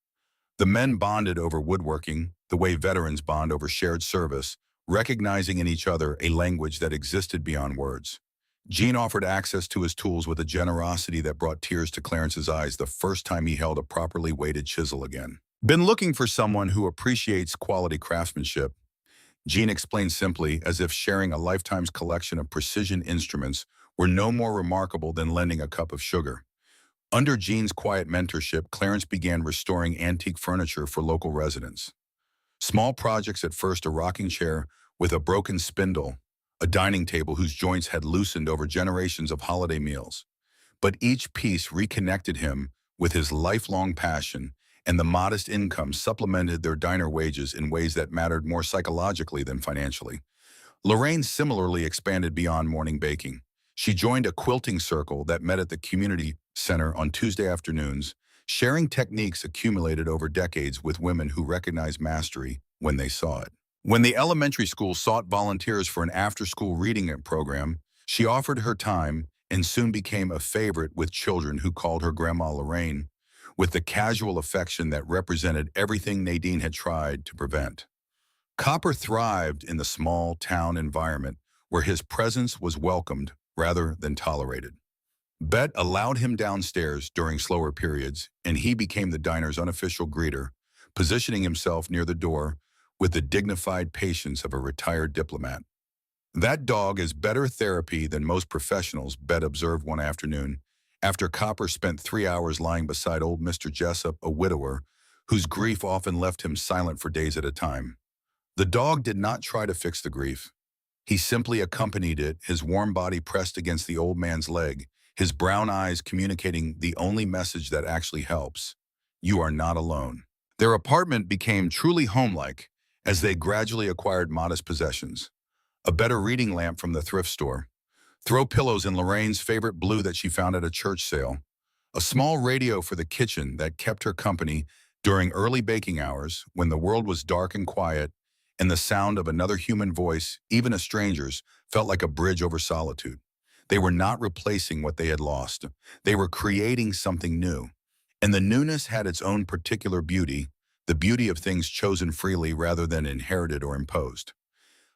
The men bonded over woodworking, the way veterans bond over shared service, recognizing in each other a language that existed beyond words. Gene offered access to his tools with a generosity that brought tears to Clarence's eyes the first time he held a properly weighted chisel again. "Been looking for someone who appreciates quality craftsmanship," Gene explained simply, as if sharing a lifetime's collection of precision instruments were no more remarkable than lending a cup of sugar. Under Gene's quiet mentorship, Clarence began restoring antique furniture for local residents. Small projects at first: a rocking chair with a broken spindle, a dining table whose joints had loosened over generations of holiday meals. But each piece reconnected him with his lifelong passion, and the modest income supplemented their diner wages in ways that mattered more psychologically than financially. Lorraine similarly expanded beyond morning baking. She joined a quilting circle that met at the community center on Tuesday afternoons, sharing techniques accumulated over decades with women who recognized mastery when they saw it. When the elementary school sought volunteers for an after-school reading program, she offered her time and soon became a favorite with children who called her Grandma Lorraine, with the casual affection that represented everything Nadine had tried to prevent. Copper thrived in the small town environment where his presence was welcomed rather than tolerated. Bet allowed him downstairs during slower periods, and he became the diner's unofficial greeter, positioning himself near the door with the dignified patience of a retired diplomat. "That dog is better therapy than most professionals," Bet observed one afternoon, after Copper spent 3 hours lying beside old Mr. Jessup, a widower, whose grief often left him silent for days at a time. The dog did not try to fix the grief. He simply accompanied it, his warm body pressed against the old man's leg, his brown eyes communicating the only message that actually helps: you are not alone. Their apartment became truly homelike as they gradually acquired modest possessions: a better reading lamp from the thrift store, throw pillows in Lorraine's favorite blue that she found at a church sale, a small radio for the kitchen that kept her company during early baking hours when the world was dark and quiet, and the sound of another human voice, even a stranger's, felt like a bridge over solitude. They were not replacing what they had lost. They were creating something new. And the newness had its own particular beauty, the beauty of things chosen freely rather than inherited or imposed.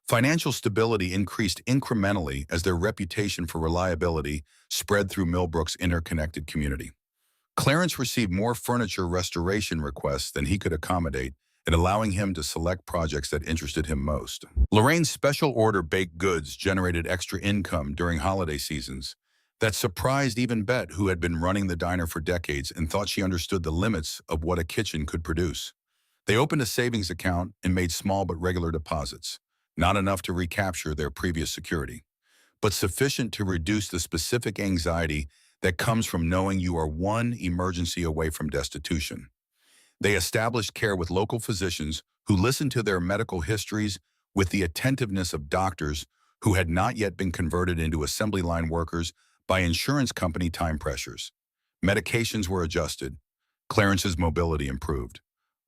Financial stability increased incrementally as their reputation for reliability spread through Millbrook's interconnected community. Clarence received more furniture restoration requests than he could accommodate, and allowing him to select projects that interested him most. Lorraine's special order baked goods generated extra income during holiday seasons that surprised even Bet, who had been running the diner for decades and thought she understood the limits of what a kitchen could produce. They opened a savings account and made small but regular deposits, not enough to recapture their previous security, but sufficient to reduce the specific anxiety that comes from knowing you are one emergency away from destitution. They established care with local physicians who listened to their medical histories with the attentiveness of doctors who had not yet been converted into assembly line workers by insurance company time pressures. Medications were adjusted. Clarence's mobility improved.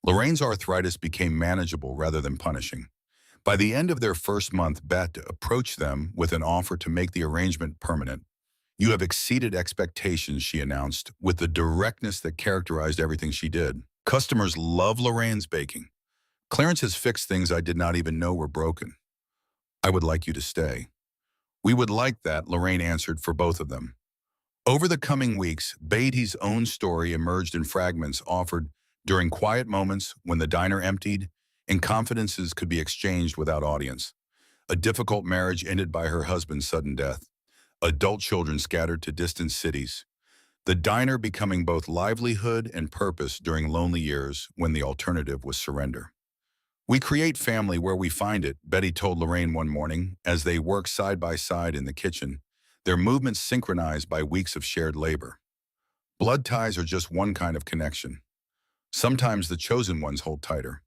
Lorraine's arthritis became manageable rather than punishing. By the end of their first month, Bet approached them with an offer to make the arrangement permanent. "You have exceeded expectations," she announced, with the directness that characterized everything she did. Customers love Lorraine's baking. Clarence has fixed things I did not even know were broken. I would like you to stay. We would like that, Lorraine answered for both of them. Over the coming weeks, Beatty's own story emerged in fragments offered during quiet moments when the diner emptied and confidences could be exchanged without audience. A difficult marriage ended by her husband's sudden death. Adult children scattered to distant cities. The diner becoming both livelihood and purpose during lonely years when the alternative was surrender. We create family where we find it, Betty told Lorraine one morning as they worked side by side in the kitchen, their movements synchronized by weeks of shared labor. Blood ties are just one kind of connection. Sometimes the chosen ones hold tighter.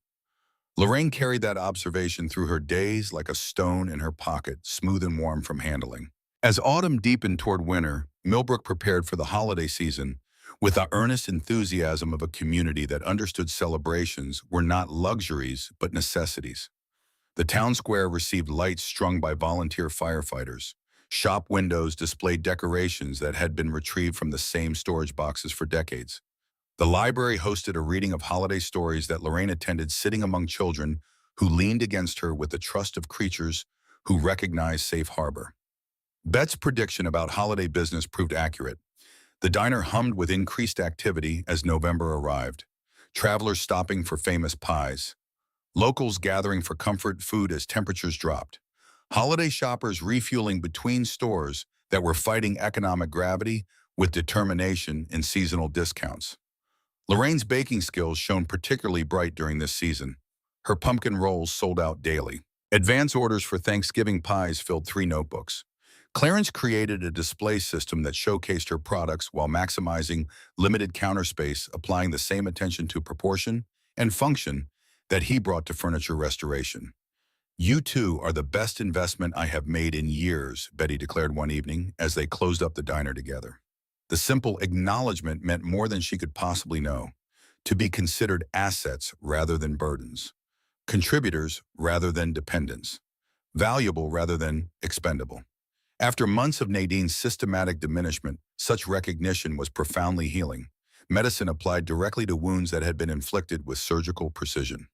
Lorraine carried that observation through her days like a stone in her pocket, smooth and warm from handling. As autumn deepened toward winter, Millbrook prepared for the holiday season with the earnest enthusiasm of a community that understood celebrations were not luxuries but necessities. The town square received lights strung by volunteer firefighters. Shop windows displayed decorations that had been retrieved from the same storage boxes for decades. The library hosted a reading of holiday stories that Lorraine attended, sitting among children who leaned against her with the trust of creatures who recognized safe harbor. Bet's prediction about holiday business proved accurate. The diner hummed with increased activity as November arrived. Travelers stopping for famous pies. Locals gathering for comfort food as temperatures dropped. Holiday shoppers refueling between stores that were fighting economic gravity with determination in seasonal discounts. Lorraine's baking skills shone particularly bright during this season. Her pumpkin rolls sold out daily. Advance orders for Thanksgiving pies filled 3 notebooks. Clarence created a display system that showcased her products while maximizing limited counter space, applying the same attention to proportion and function that he brought to furniture restoration. "You two are the best investment I have made in years," Betty declared one evening as they closed up the diner together. The simple acknowledgement meant more than she could possibly know. To be considered assets rather than burdens. Contributors rather than dependents. Valuable rather than expendable. After months of Nadine's systematic diminishment, such recognition was profoundly healing. Medicine applied directly to wounds that had been inflicted with surgical precision.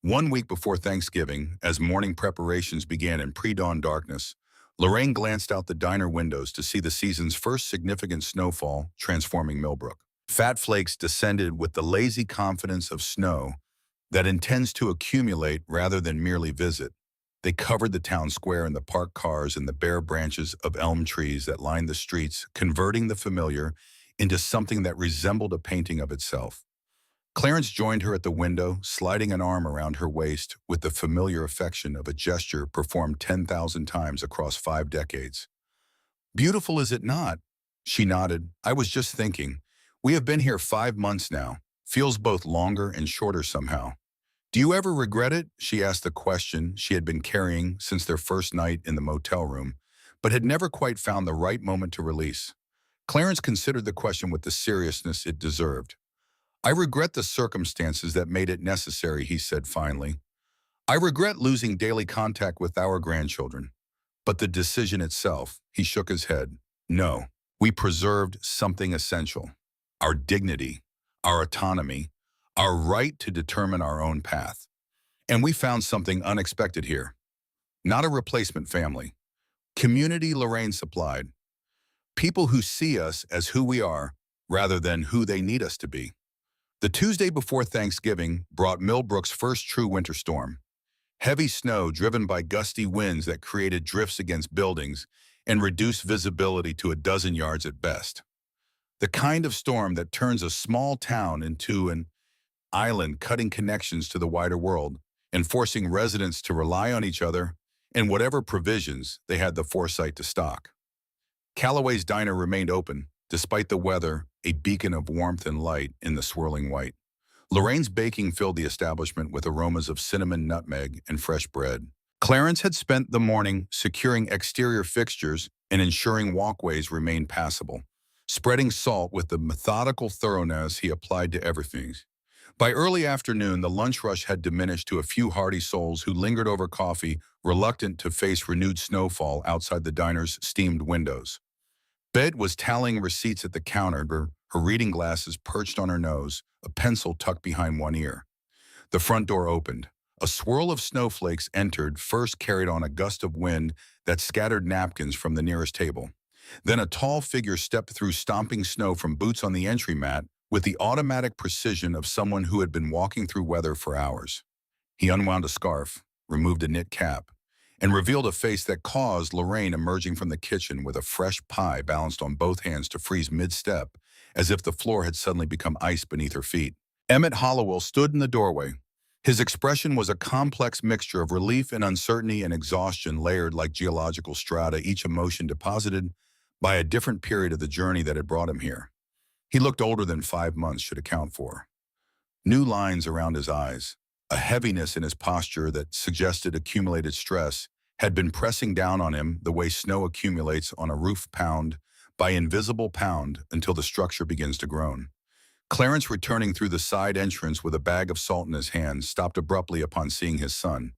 One week before Thanksgiving, as morning preparations began in pre-dawn darkness, Lorraine glanced out the diner windows to see the season's first significant snowfall transforming Millbrook. Fat flakes descended with the lazy confidence of snow that intends to accumulate rather than merely visit. They covered the town square and the parked cars and the bare branches of elm trees that lined the streets, converting the familiar into something that resembled a painting of itself. Clarence joined her at the window, sliding an arm around her waist with the familiar affection of a gesture performed 10,000 times across 5 decades. "Beautiful, is it not?" She nodded. "I was just thinking. We have been here 5 months now. Feels both longer and shorter somehow." "Do you ever regret it?" She asked the question she had been carrying since their first night in the motel room, but had never quite found the right moment to release. Clarence considered the question with the seriousness it deserved. "I regret the circumstances that made it necessary," he said finally. "I regret losing daily contact with our grandchildren. But the decision itself," he shook his head. "No, we preserved something essential. Our dignity, our autonomy, our right to determine our own path. And we found something unexpected here. Not a replacement family. Community Lorraine supplied. People who see us as who we are rather than who they need us to be." The Tuesday before Thanksgiving brought Millbrook's first true winter storm. Heavy snow driven by gusty winds that created drifts against buildings and reduced visibility to a dozen yards at best. The kind of storm that turns a small town into an island, cutting connections to the wider world and forcing residents to rely on each other and whatever provisions they had the foresight to stock. Callaway's diner remained open, despite the weather, a beacon of warmth and light in the swirling white. Lorraine's baking filled the establishment with aromas of cinnamon, nutmeg, and fresh bread. Clarence had spent the morning securing exterior fixtures and ensuring walkways remained passable, spreading salt with the methodical thoroughness he applied to everything. By early afternoon, the lunch rush had diminished to a few hardy souls who lingered over coffee, reluctant to face renewed snowfall outside the diner's steamed windows. Bet was tallying receipts at the counter, her reading glasses perched on her nose, a pencil tucked behind one ear. The front door opened. A swirl of snowflakes entered, first carried on a gust of wind that scattered napkins from the nearest table. Then a tall figure stepped through stomping snow from boots on the entry mat with the automatic precision of someone who had been walking through weather for hours. He unwound a scarf, removed a knit cap, and revealed a face that caused Lorraine, emerging from the kitchen with a fresh pie balanced on both hands, to freeze mid-step, as if the floor had suddenly become ice beneath her feet. Emmett Hollowell stood in the doorway. His expression was a complex mixture of relief and uncertainty and exhaustion layered like geological strata, each emotion deposited by a different period of the journey that had brought him here. He looked older than 5 months should account for. New lines around his eyes, a heaviness in his posture that suggested accumulated stress, had been pressing down on him the way snow accumulates on a roof, pound by invisible pound until the structure begins to groan. Clarence, returning through the side entrance with a bag of salt in his hand, stopped abruptly upon seeing his son.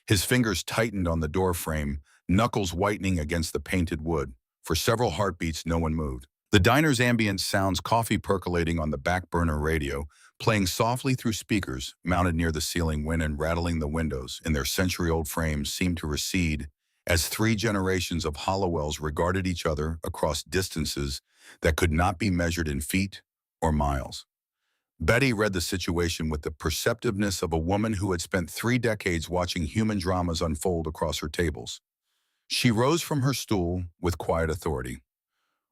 His fingers tightened on the door frame, knuckles whitening against the painted wood. For several heartbeats, no one moved. The diner's ambient sounds, coffee percolating on the back burner radio, playing softly through speakers mounted near the ceiling, wind and rattling the windows in their century-old frames, seemed to recede as 3 generations of Hollowells regarded each other across distances that could not be measured in feet or miles. Betty read the situation with the perceptiveness of a woman who had spent 3 decades watching human dramas unfold across her tables. She rose from her stool with quiet authority.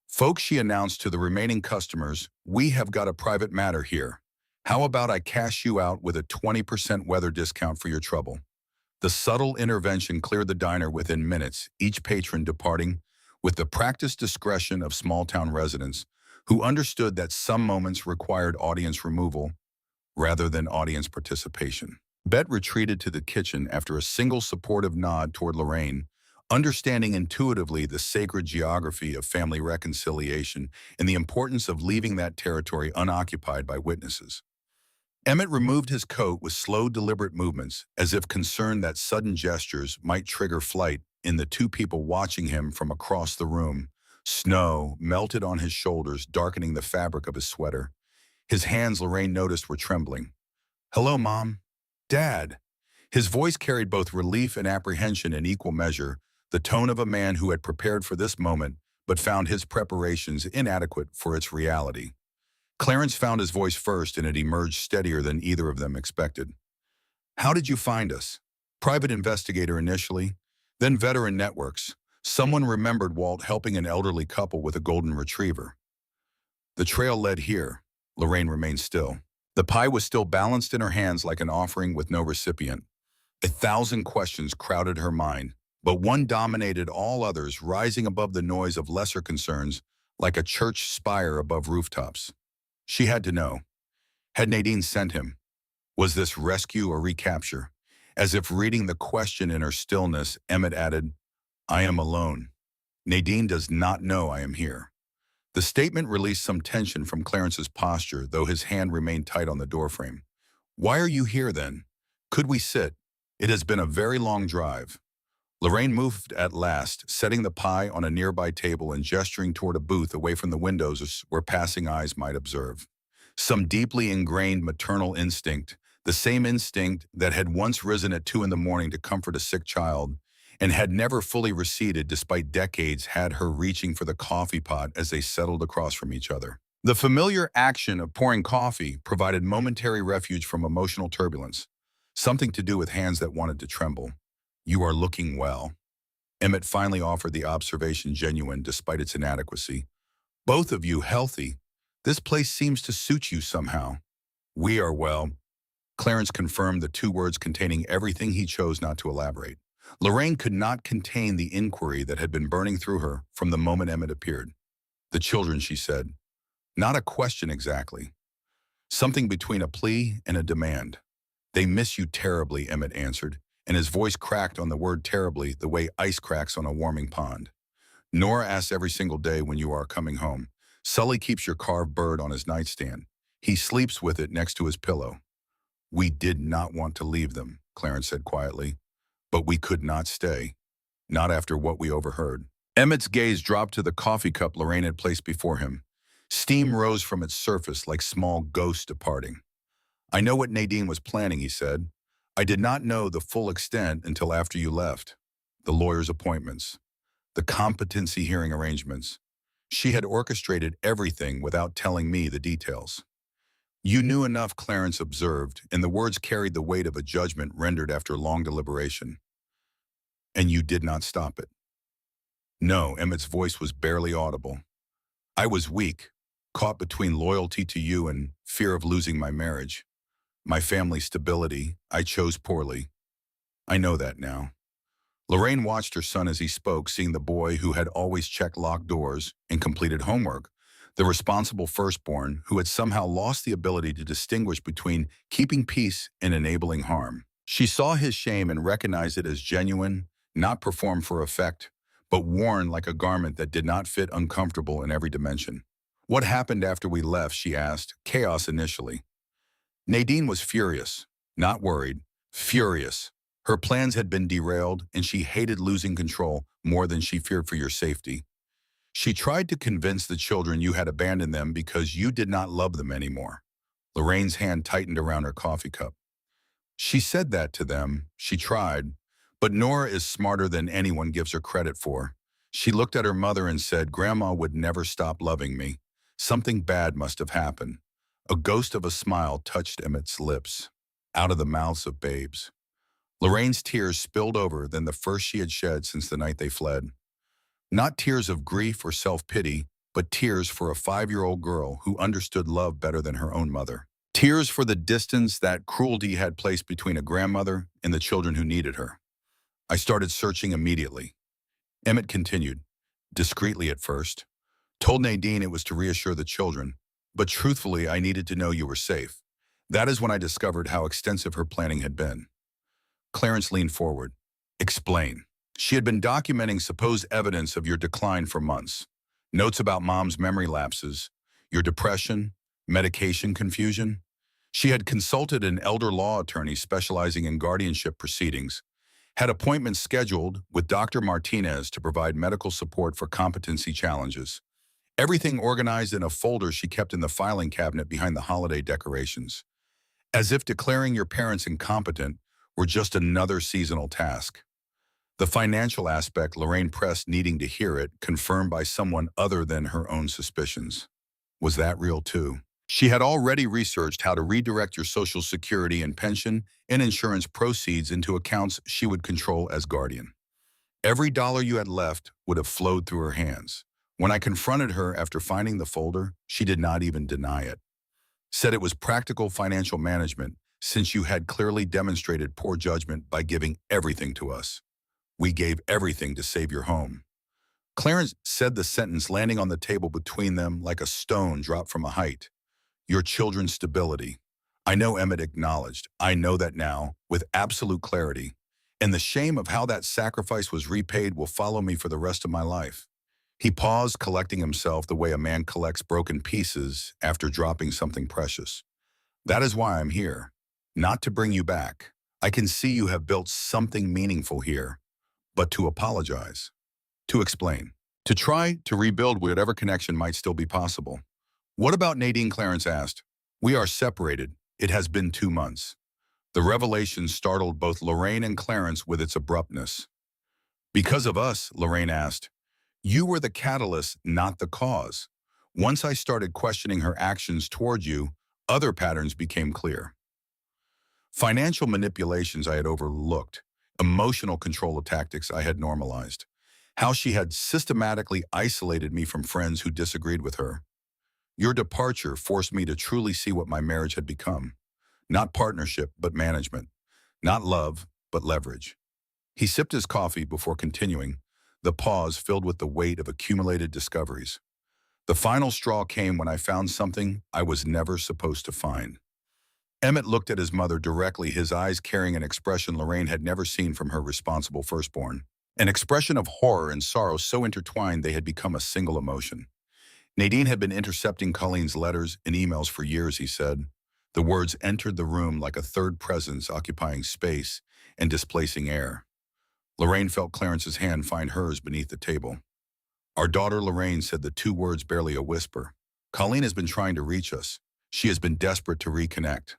"Folks," she announced to the remaining customers, "we have got a private matter here. How about I cash you out with a 20% weather discount for your trouble?" The subtle intervention cleared the diner within minutes, each patron departing with the practiced discretion of small-town residents who understood that some moments required audience removal rather than audience participation. Bet retreated to the kitchen after a single supportive nod toward Lorraine, understanding intuitively the sacred geography of family reconciliation and the importance of leaving that territory unoccupied by witnesses. Emmett removed his coat with slow, deliberate movements, as if concerned that sudden gestures might trigger flight in the 2 people watching him from across the room. Snow melted on his shoulders, darkening the fabric of his sweater. His hands, Lorraine noticed, were trembling. "Hello, Mom. Dad." His voice carried both relief and apprehension in equal measure, the tone of a man who had prepared for this moment but found his preparations inadequate for its reality. Clarence found his voice first, and it emerged steadier than either of them expected. "How did you find us?" "Private investigator initially, then veteran networks. Someone remembered Walt helping an elderly couple with a golden retriever. The trail led here." Lorraine remained still. The pie was still balanced in her hands like an offering with no recipient. 1,000 questions crowded her mind, but one dominated all others, rising above the noise of lesser concerns like a church spire above rooftops. She had to know. Had Nadine sent him? Was this rescue or recapture? As if reading the question in her stillness, Emmett added, "I am alone. Nadine does not know I am here." The statement released some tension from Clarence's posture, though his hand remained tight on the doorframe. "Why are you here, then? Could we sit? It has been a very long drive." Lorraine moved at last, setting the pie on a nearby table and gesturing toward a booth away from the windows where passing eyes might observe. Some deeply ingrained maternal instinct, the same instinct that had once risen at 2 in the morning to comfort a sick child, and had never fully receded despite decades, had her reaching for the coffee pot as they settled across from each other. The familiar action of pouring coffee provided momentary refuge from emotional turbulence, something to do with hands that wanted to tremble. "You are looking well." Emmett finally offered the observation genuine despite its inadequacy. "Both of you healthy. This place seems to suit you somehow." "We are well." Clarence confirmed the 2 words containing everything he chose not to elaborate. Lorraine could not contain the inquiry that had been burning through her from the moment Emmett appeared. "The children," she said. Not a question exactly. Something between a plea and a demand. "They miss you terribly," Emmett answered, and his voice cracked on the word terribly the way ice cracks on a warming pond. "Nora asks every single day when you are coming home. Sully keeps your carved bird on his nightstand. He sleeps with it next to his pillow." "We did not want to leave them," Clarence said quietly. "But we could not stay. Not after what we overheard." Emmett's gaze dropped to the coffee cup Lorraine had placed before him. Steam rose from its surface like small ghosts departing. I know what Nadine was planning, he said. I did not know the full extent until after you left. The lawyer's appointments, the competency hearing arrangements. She had orchestrated everything without telling me the details. You knew enough, Clarence observed, and the words carried the weight of a judgment rendered after long deliberation. And you did not stop it. No, Emmett's voice was barely audible. I was weak, caught between loyalty to you and fear of losing my marriage. My family stability, I chose poorly. I know that now. Lorraine watched her son as he spoke, seeing the boy who had always checked locked doors and completed homework, the responsible firstborn who had somehow lost the ability to distinguish between keeping peace and enabling harm. She saw his shame and recognized it as genuine, not performed for effect, but worn like a garment that did not fit, uncomfortable in every dimension. What happened after we left, she asked, chaos initially. Nadine was furious, not worried, furious. Her plans had been derailed, and she hated losing control more than she feared for your safety. She tried to convince the children you had abandoned them because you did not love them anymore. Lorraine's hand tightened around her coffee cup. She said that to them, she tried, but Nora is smarter than anyone gives her credit for. She looked at her mother and said, Grandma would never stop loving me. Something bad must have happened. A ghost of a smile touched Emmett's lips, out of the mouths of babes. Lorraine's tears spilled over than the first she had shed since the night they fled. Not tears of grief or self-pity, but tears for a 5-year-old girl who understood love better than her own mother. Tears for the distance that cruelty had placed between a grandmother and the children who needed her. I started searching immediately. Emmett continued, discreetly at first. Told Nadine it was to reassure the children, but truthfully I needed to know you were safe. That is when I discovered how extensive her planning had been. Clarence leaned forward. Explain. She had been documenting supposed evidence of your decline for months. Notes about Mom's memory lapses, your depression, medication confusion. She had consulted an elder law attorney specializing in guardianship proceedings, had appointments scheduled with Dr. Martinez to provide medical support for competency challenges. Everything organized in a folder she kept in the filing cabinet behind the holiday decorations. As if declaring your parents incompetent were just another seasonal task. The financial aspect Lorraine pressed, needing to hear it, confirmed by someone other than her own suspicions. Was that real too? She had already researched how to redirect your Social Security and pension and insurance proceeds into accounts she would control as guardian. Every dollar you had left would have flowed through her hands. When I confronted her after finding the folder, she did not even deny it. Said it was practical financial management, since you had clearly demonstrated poor judgment by giving everything to us. We gave everything to save your home. Clarence said the sentence landing on the table between them like a stone dropped from a height. Your children's stability. I know, Emmett acknowledged. I know that now, with absolute clarity. And the shame of how that sacrifice was repaid will follow me for the rest of my life. He paused, collecting himself the way a man collects broken pieces after dropping something precious. That is why I'm here. Not to bring you back. I can see you have built something meaningful here. But to apologize. To explain. To try to rebuild whatever connection might still be possible. What about Nadine? Clarence asked. We are separated. It has been 2 months. The revelation startled both Lorraine and Clarence with its abruptness. Because of us, Lorraine asked. You were the catalyst, not the cause. Once I started questioning her actions toward you, other patterns became clear. Financial manipulations I had overlooked, emotional control tactics I had normalized, how she had systematically isolated me from friends who disagreed with her. Your departure forced me to truly see what my marriage had become. Not partnership, but management. Not love, but leverage. He sipped his coffee before continuing, the pause filled with the weight of accumulated discoveries. The final straw came when I found something I was never supposed to find. Emmett looked at his mother directly, his eyes carrying an expression Lorraine had never seen from her responsible firstborn. An expression of horror and sorrow so intertwined they had become a single emotion. Nadine had been intercepting Colleen's letters and emails for years, he said. The words entered the room like a third presence, occupying space and displacing air. Lorraine felt Clarence's hand find hers beneath the table. Our daughter Lorraine said the 2 words, barely a whisper. Colleen has been trying to reach us. She has been desperate to reconnect.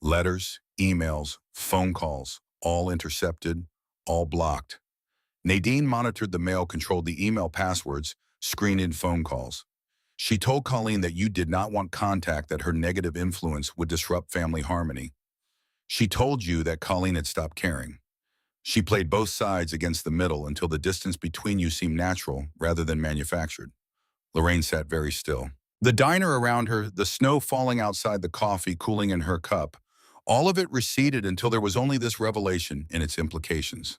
Letters, emails, phone calls, all intercepted, all blocked. Nadine monitored the mail, controlled the email passwords, screened in phone calls. She told Colleen that you did not want contact, that her negative influence would disrupt family harmony. She told you that Colleen had stopped caring. She played both sides against the middle until the distance between you seemed natural rather than manufactured. Lorraine sat very still. The diner around her, the snow falling outside, the coffee cooling in her cup, all of it receded until there was only this revelation in its implications.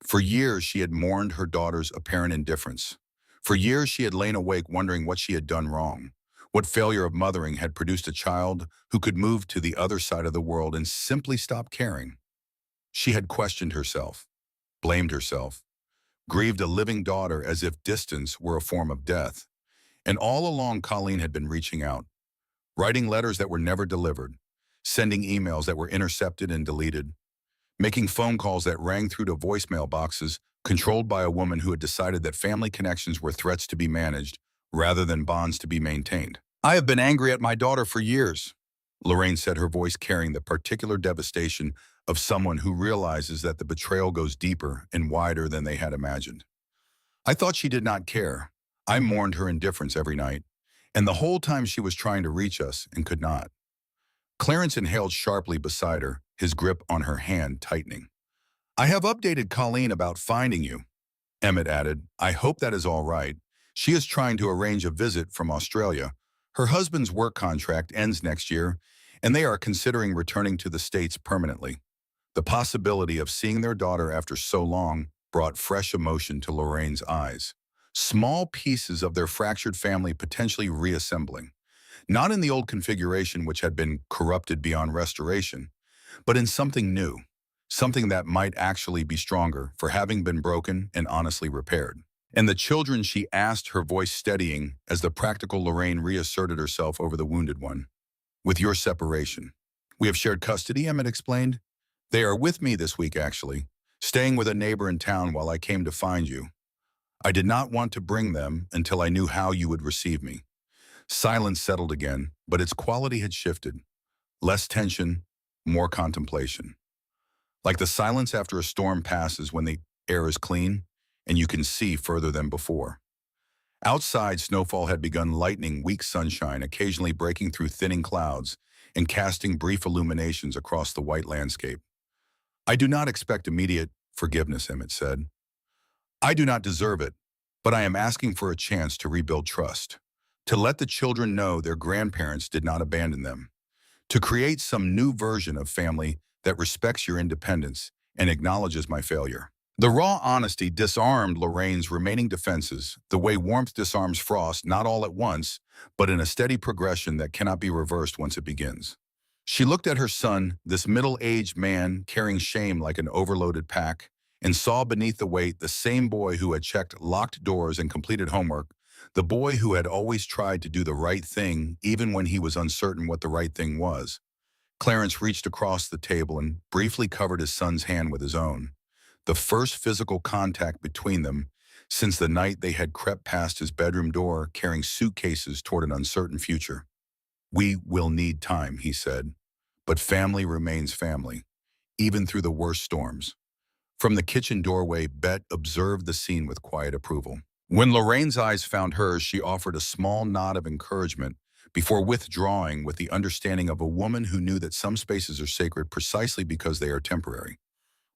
For years, she had mourned her daughter's apparent indifference. For years, she had lain awake wondering what she had done wrong. What failure of mothering had produced a child who could move to the other side of the world and simply stop caring. She had questioned herself, blamed herself, grieved a living daughter as if distance were a form of death. And all along, Colleen had been reaching out, writing letters that were never delivered, sending emails that were intercepted and deleted, making phone calls that rang through to voicemail boxes controlled by a woman who had decided that family connections were threats to be managed rather than bonds to be maintained. I have been angry at my daughter for years, Lorraine said, her voice carrying the particular devastation of someone who realizes that the betrayal goes deeper and wider than they had imagined. I thought she did not care. I mourned her indifference every night, and the whole time she was trying to reach us and could not. Clarence inhaled sharply beside her, his grip on her hand tightening. I have updated Colleen about finding you, Emmett added. I hope that is all right. She is trying to arrange a visit from Australia. Her husband's work contract ends next year, and they are considering returning to the States permanently. The possibility of seeing their daughter after so long brought fresh emotion to Lorraine's eyes. Small pieces of their fractured family potentially reassembling. Not in the old configuration which had been corrupted beyond restoration, but in something new, something that might actually be stronger for having been broken and honestly repaired. And the children, she asked, her voice steadying as the practical Lorraine reasserted herself over the wounded one. With your separation. We have shared custody, Emmett explained. They are with me this week, actually, staying with a neighbor in town while I came to find you. I did not want to bring them until I knew how you would receive me. Silence settled again, but its quality had shifted. Less tension, more contemplation. Like the silence after a storm passes when the air is clean and you can see further than before. Outside, snowfall had begun, lightning, weak sunshine, occasionally breaking through thinning clouds and casting brief illuminations across the white landscape. I do not expect immediate forgiveness, Emmett said. I do not deserve it, but I am asking for a chance to rebuild trust, to let the children know their grandparents did not abandon them, to create some new version of family that respects your independence and acknowledges my failure. The raw honesty disarmed Lorraine's remaining defenses, the way warmth disarms frost, not all at once, but in a steady progression that cannot be reversed once it begins. She looked at her son, this middle-aged man carrying shame like an overloaded pack, and saw beneath the weight the same boy who had checked locked doors and completed homework, the boy who had always tried to do the right thing even when he was uncertain what the right thing was. Clarence reached across the table and briefly covered his son's hand with his own, the first physical contact between them since the night they had crept past his bedroom door carrying suitcases toward an uncertain future. We will need time, he said, but family remains family, even through the worst storms. From the kitchen doorway, Bet observed the scene with quiet approval. When Lorraine's eyes found hers, she offered a small nod of encouragement before withdrawing with the understanding of a woman who knew that some spaces are sacred precisely because they are temporary.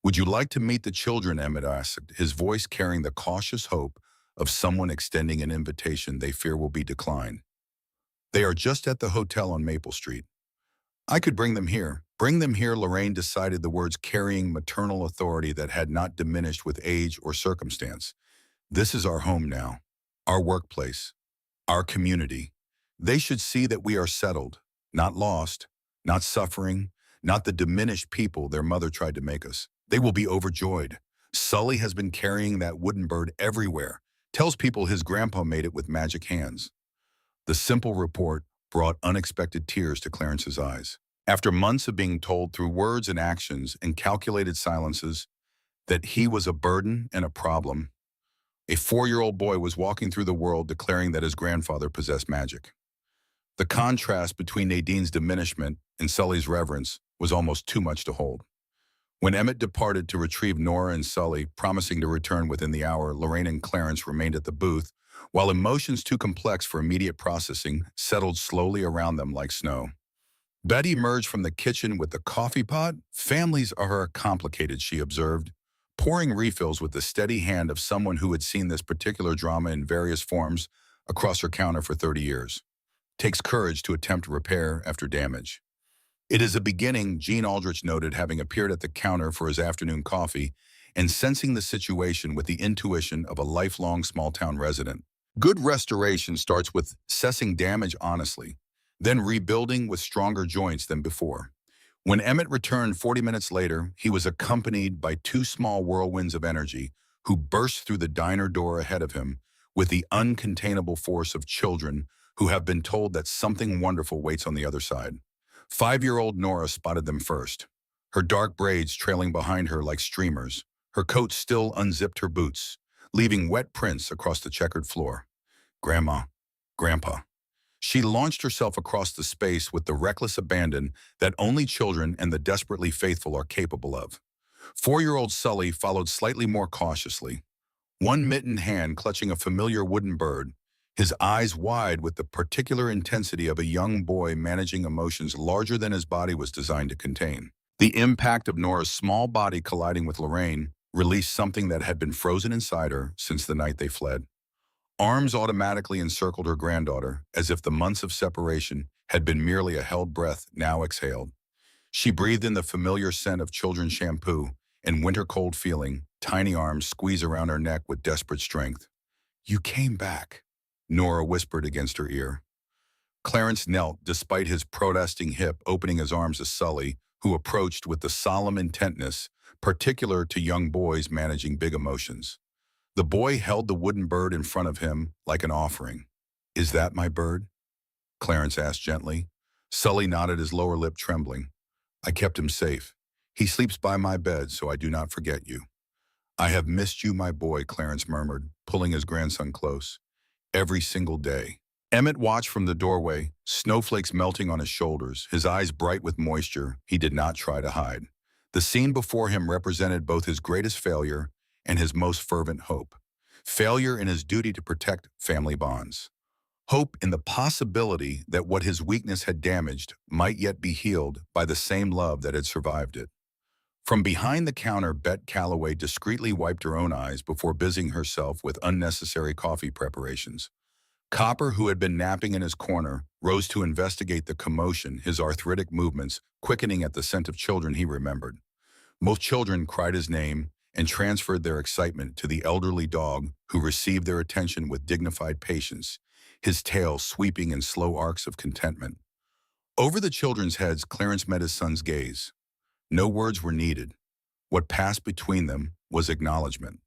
Would you like to meet the children, Emmett asked, his voice carrying the cautious hope of someone extending an invitation they fear will be declined. They are just at the hotel on Maple Street. I could bring them here. Bring them here, Lorraine decided, the words carrying maternal authority that had not diminished with age or circumstance. This is our home now, our workplace, our community. They should see that we are settled, not lost, not suffering, not the diminished people their mother tried to make us. They will be overjoyed. Sully has been carrying that wooden bird everywhere, tells people his grandpa made it with magic hands. The simple report brought unexpected tears to Clarence's eyes. After months of being told through words and actions and calculated silences that he was a burden and a problem, a 4-year-old boy was walking through the world declaring that his grandfather possessed magic. The contrast between Nadine's diminishment and Sully's reverence was almost too much to hold. When Emmett departed to retrieve Nora and Sully, promising to return within the hour, Lorraine and Clarence remained at the booth, while emotions too complex for immediate processing settled slowly around them like snow. Betty emerged from the kitchen with the coffee pot. Families are complicated, she observed, pouring refills with the steady hand of someone who had seen this particular drama in various forms across her counter for 30 years. Takes courage to attempt repair after damage. It is a beginning, Gene Aldrich noted, having appeared at the counter for his afternoon coffee and sensing the situation with the intuition of a lifelong small-town resident. Good restoration starts with assessing damage honestly, then rebuilding with stronger joints than before. When Emmett returned 40 minutes later, he was accompanied by two small whirlwinds of energy who burst through the diner door ahead of him with the uncontainable force of children who have been told that something wonderful waits on the other side. 5-year-old Nora spotted them first, her dark braids trailing behind her like streamers. Her coat still unzipped her boots, leaving wet prints across the checkered floor. Grandma, Grandpa. She launched herself across the space with the reckless abandon that only children and the desperately faithful are capable of. 4-year-old Sully followed slightly more cautiously, one mittened hand clutching a familiar wooden bird, his eyes wide with the particular intensity of a young boy managing emotions larger than his body was designed to contain. The impact of Nora's small body colliding with Lorraine released something that had been frozen inside her since the night they fled. Arms automatically encircled her granddaughter, as if the months of separation had been merely a held breath now exhaled. She breathed in the familiar scent of children's shampoo and winter-cold feeling, tiny arms squeeze around her neck with desperate strength. "You came back," Nora whispered against her ear. Clarence knelt, despite his protesting hip, opening his arms to Sully, who approached with the solemn intentness particular to young boys managing big emotions. The boy held the wooden bird in front of him like an offering. "Is that my bird?" Clarence asked gently. Sully nodded, his lower lip trembling. "I kept him safe. He sleeps by my bed, so I do not forget you." "I have missed you, my boy," Clarence murmured, pulling his grandson close. "Every single day." Emmett watched from the doorway, snowflakes melting on his shoulders, his eyes bright with moisture he did not try to hide. The scene before him represented both his greatest failure and his most fervent hope. Failure in his duty to protect family bonds. Hope in the possibility that what his weakness had damaged might yet be healed by the same love that had survived it. From behind the counter, Bet Calloway discreetly wiped her own eyes before busying herself with unnecessary coffee preparations. Copper, who had been napping in his corner, rose to investigate the commotion, his arthritic movements quickening at the scent of children he remembered. Most children cried his name and transferred their excitement to the elderly dog, who received their attention with dignified patience, his tail sweeping in slow arcs of contentment. Over the children's heads, Clarence met his son's gaze. No words were needed. What passed between them was acknowledgement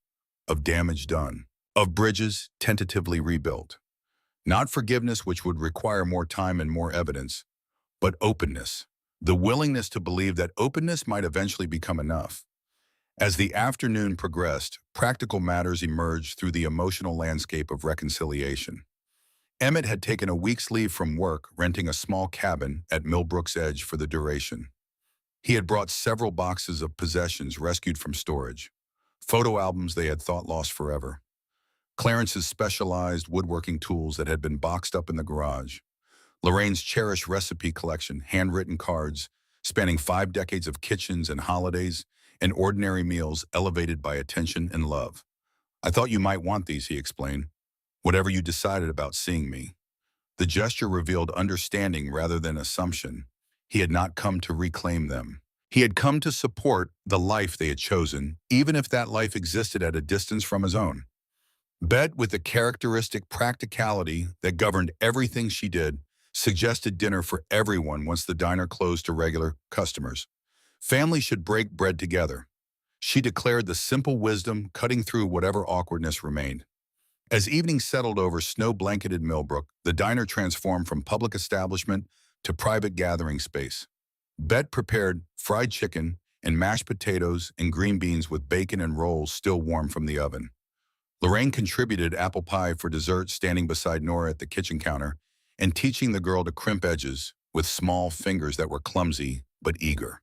of damage done, of bridges tentatively rebuilt. Not forgiveness, which would require more time and more evidence, but openness, the willingness to believe that openness might eventually become enough. As the afternoon progressed, practical matters emerged through the emotional landscape of reconciliation. Emmett had taken a week's leave from work, renting a small cabin at Millbrook's Edge for the duration. He had brought several boxes of possessions rescued from storage, photo albums they had thought lost forever, Clarence's specialized woodworking tools that had been boxed up in the garage, Lorraine's cherished recipe collection, handwritten cards spanning 5 decades of kitchens and holidays and ordinary meals elevated by attention and love. "I thought you might want these," he explained, "whatever you decided about seeing me." The gesture revealed understanding rather than assumption. He had not come to reclaim them. He had come to support the life they had chosen, even if that life existed at a distance from his own. Bet, with the characteristic practicality that governed everything she did, suggested dinner for everyone once the diner closed to regular customers. Families should break bread together. She declared the simple wisdom cutting through whatever awkwardness remained. As evening settled over snow-blanketed Millbrook, the diner transformed from public establishment to private gathering space. Bet prepared fried chicken and mashed potatoes and green beans with bacon and rolls still warm from the oven. Lorraine contributed apple pie for dessert, standing beside Nora at the kitchen counter, and teaching the girl to crimp edges with small fingers that were clumsy but eager.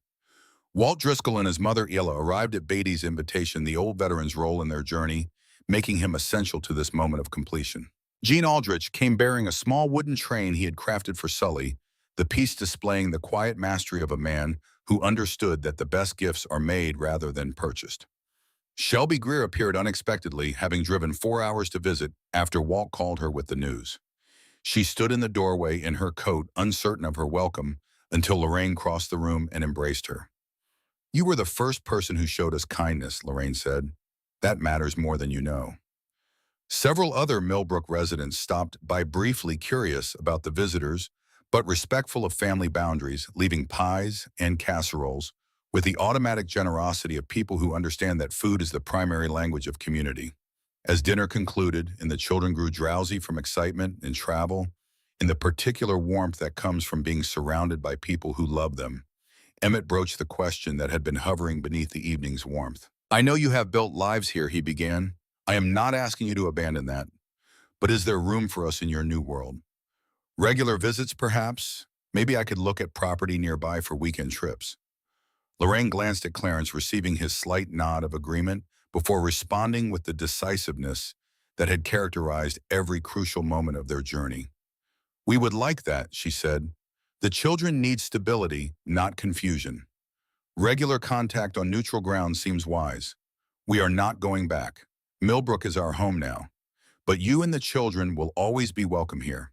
Walt Driscoll and his mother Ella arrived at Beatty's invitation, the old veteran's role in their journey, making him essential to this moment of completion. Gene Aldrich came bearing a small wooden train he had crafted for Sully, the piece displaying the quiet mastery of a man who understood that the best gifts are made rather than purchased. Shelby Greer appeared unexpectedly, having driven 4 hours to visit after Walt called her with the news. She stood in the doorway in her coat, uncertain of her welcome, until Lorraine crossed the room and embraced her. "You were the first person who showed us kindness," Lorraine said. "That matters more than you know." Several other Millbrook residents stopped by, briefly curious about the visitors, but respectful of family boundaries, leaving pies and casseroles with the automatic generosity of people who understand that food is the primary language of community. As dinner concluded and the children grew drowsy from excitement and travel, and the particular warmth that comes from being surrounded by people who love them, Emmett broached the question that had been hovering beneath the evening's warmth. "I know you have built lives here," he began. "I am not asking you to abandon that. But is there room for us in your new world? Regular visits, perhaps? Maybe I could look at property nearby for weekend trips." Lorraine glanced at Clarence, receiving his slight nod of agreement before responding with the decisiveness that had characterized every crucial moment of their journey. "We would like that," she said. "The children need stability, not confusion. Regular contact on neutral ground seems wise. We are not going back. Millbrook is our home now. But you and the children will always be welcome here."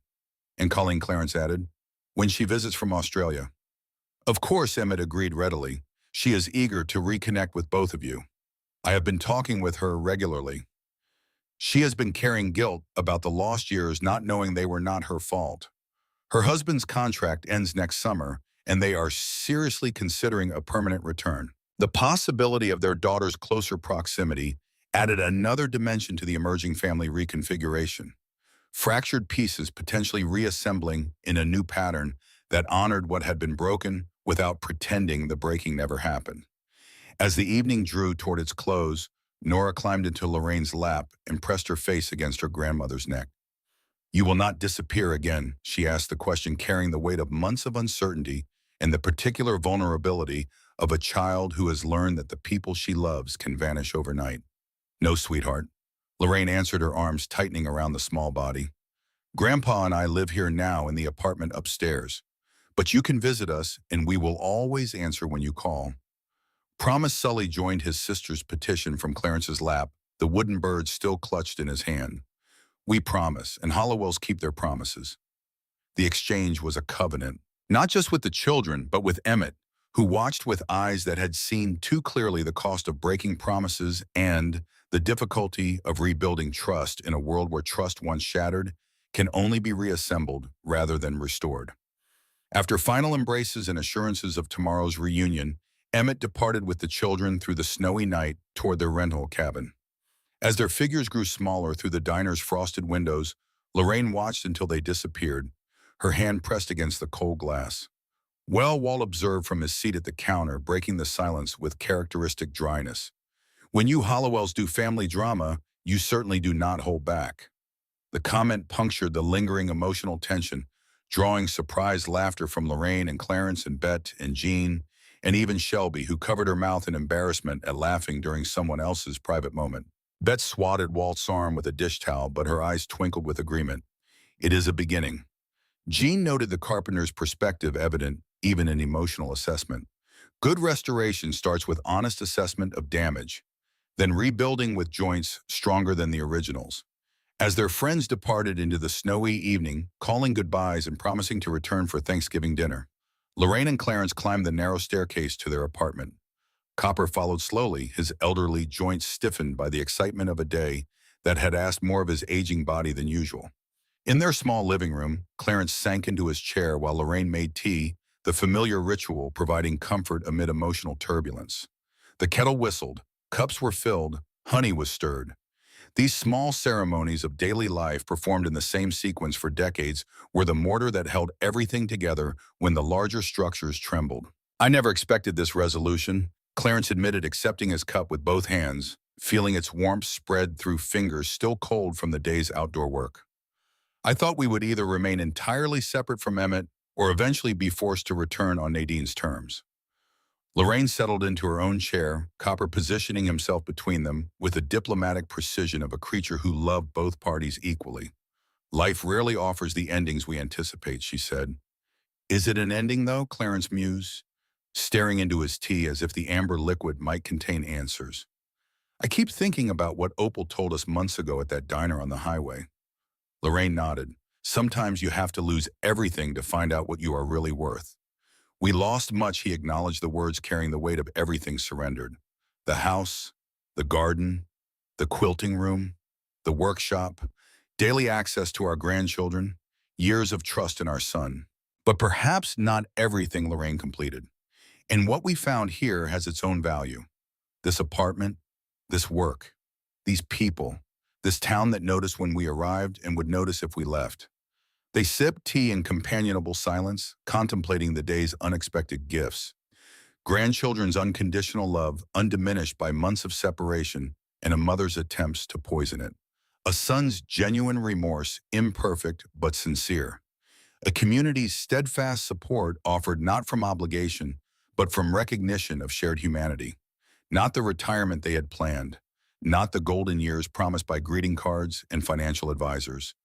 And Colleen, Clarence added, "when she visits from Australia." "Of course," Emmett agreed readily. "She is eager to reconnect with both of you. I have been talking with her regularly. She has been carrying guilt about the lost years, not knowing they were not her fault. Her husband's contract ends next summer, and they are seriously considering a permanent return." The possibility of their daughter's closer proximity added another dimension to the emerging family reconfiguration. Fractured pieces potentially reassembling in a new pattern that honored what had been broken without pretending the breaking never happened. As the evening drew toward its close, Nora climbed into Lorraine's lap and pressed her face against her grandmother's neck. "You will not disappear again?" She asked, the question carrying the weight of months of uncertainty and the particular vulnerability of a child who has learned that the people she loves can vanish overnight. "No, sweetheart." Lorraine answered, her arms tightening around the small body. "Grandpa and I live here now in the apartment upstairs. But you can visit us, and we will always answer when you call." Promise. Sully joined his sister's petition from Clarence's lap, the wooden bird still clutched in his hand. "We promise, and Hollowells keep their promises." The exchange was a covenant, not just with the children, but with Emmett, who watched with eyes that had seen too clearly the cost of breaking promises and the difficulty of rebuilding trust in a world where trust once shattered can only be reassembled rather than restored. After final embraces and assurances of tomorrow's reunion, Emmett departed with the children through the snowy night toward their rental cabin. As their figures grew smaller through the diner's frosted windows, Lorraine watched until they disappeared, her hand pressed against the cold glass. "Well," Walt observed from his seat at the counter, breaking the silence with characteristic dryness, "when you Hollowells do family drama, you certainly do not hold back." The comment punctured the lingering emotional tension, drawing surprised laughter from Lorraine and Clarence and Bet and Jean, and even Shelby, who covered her mouth in embarrassment at laughing during someone else's private moment. Bet swatted Walt's arm with a dish towel, but her eyes twinkled with agreement. "It is a beginning." Jean noted the carpenter's perspective evident even in emotional assessment. Good restoration starts with honest assessment of damage, then rebuilding with joints stronger than the originals. As their friends departed into the snowy evening, calling goodbyes and promising to return for Thanksgiving dinner, Lorraine and Clarence climbed the narrow staircase to their apartment. Copper followed slowly, his elderly joints stiffened by the excitement of a day that had asked more of his aging body than usual. In their small living room, Clarence sank into his chair while Lorraine made tea, the familiar ritual providing comfort amid emotional turbulence. The kettle whistled, cups were filled, honey was stirred. These small ceremonies of daily life, performed in the same sequence for decades, were the mortar that held everything together when the larger structures trembled. "I never expected this resolution," Clarence admitted, accepting his cup with both hands, feeling its warmth spread through fingers still cold from the day's outdoor work. I thought we would either remain entirely separate from Emmett or eventually be forced to return on Nadine's terms. Lorraine settled into her own chair, Copper positioning himself between them with the diplomatic precision of a creature who loved both parties equally. Life rarely offers the endings we anticipate, she said. Is it an ending, though? Clarence mused, staring into his tea as if the amber liquid might contain answers. I keep thinking about what Opal told us months ago at that diner on the highway. Lorraine nodded. Sometimes you have to lose everything to find out what you are really worth. We lost much, he acknowledged, the words carrying the weight of everything surrendered. The house, the garden, the quilting room, the workshop, daily access to our grandchildren, years of trust in our son. But perhaps not everything, Lorraine completed. And what we found here has its own value. This apartment, this work, these people, this town that noticed when we arrived and would notice if we left. They sipped tea in companionable silence, contemplating the day's unexpected gifts. Grandchildren's unconditional love, undiminished by months of separation and a mother's attempts to poison it. A son's genuine remorse, imperfect but sincere. A community's steadfast support offered not from obligation, but from recognition of shared humanity. Not the retirement they had planned, not the golden years promised by greeting cards and financial advisors,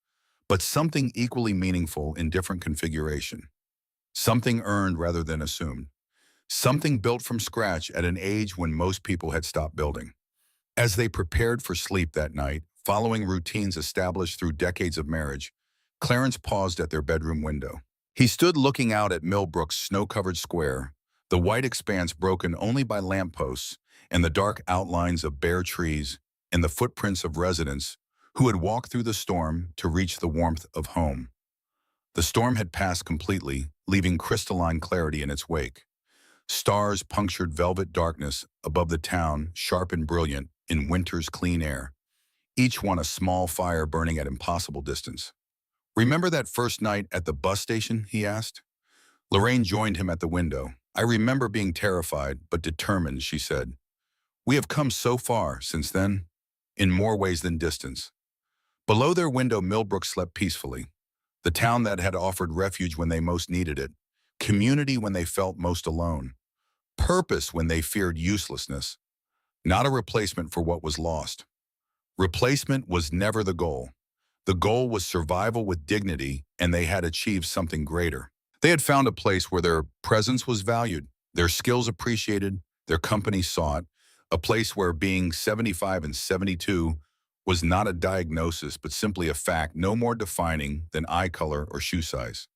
but something equally meaningful in different configuration. Something earned rather than assumed. Something built from scratch at an age when most people had stopped building. As they prepared for sleep that night, following routines established through decades of marriage, Clarence paused at their bedroom window. He stood looking out at Millbrook's snow-covered square, the white expanse broken only by lampposts and the dark outlines of bare trees and the footprints of residents who had walked through the storm to reach the warmth of home. The storm had passed completely, leaving crystalline clarity in its wake. Stars punctured velvet darkness above the town, sharp and brilliant in winter's clean air, each one a small fire burning at impossible distance. Remember that first night at the bus station, he asked. Lorraine joined him at the window. I remember being terrified, but determined, she said. We have come so far since then, in more ways than distance. Below their window, Millbrook slept peacefully. The town that had offered refuge when they most needed it, community when they felt most alone, purpose when they feared uselessness, not a replacement for what was lost. Replacement was never the goal. The goal was survival with dignity, and they had achieved something greater. They had found a place where their presence was valued, their skills appreciated, their company sought, a place where being 75 and 72 was not a diagnosis, but simply a fact no more defining than eye color or shoe size.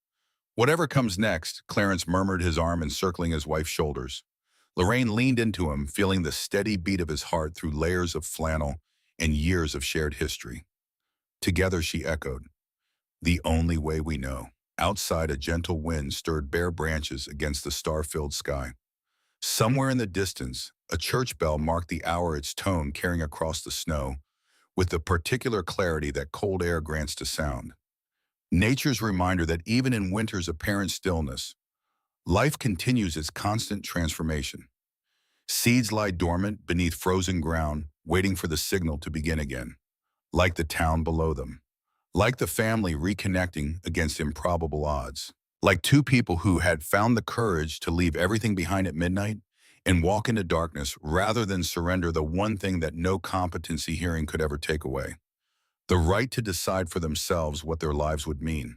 Whatever comes next, Clarence murmured, his arm encircling his wife's shoulders. Lorraine leaned into him, feeling the steady beat of his heart through layers of flannel and years of shared history. Together, she echoed, the only way we know. Outside, a gentle wind stirred bare branches against the star-filled sky. Somewhere in the distance, a church bell marked the hour, its tone carrying across the snow, with the particular clarity that cold air grants to sound. Nature's reminder that even in winter's apparent stillness, life continues its constant transformation. Seeds lie dormant beneath frozen ground, waiting for the signal to begin again, like the town below them, like the family reconnecting against improbable odds, like two people who had found the courage to leave everything behind at midnight and walk into darkness rather than surrender the one thing that no competency hearing could ever take away, the right to decide for themselves what their lives would mean.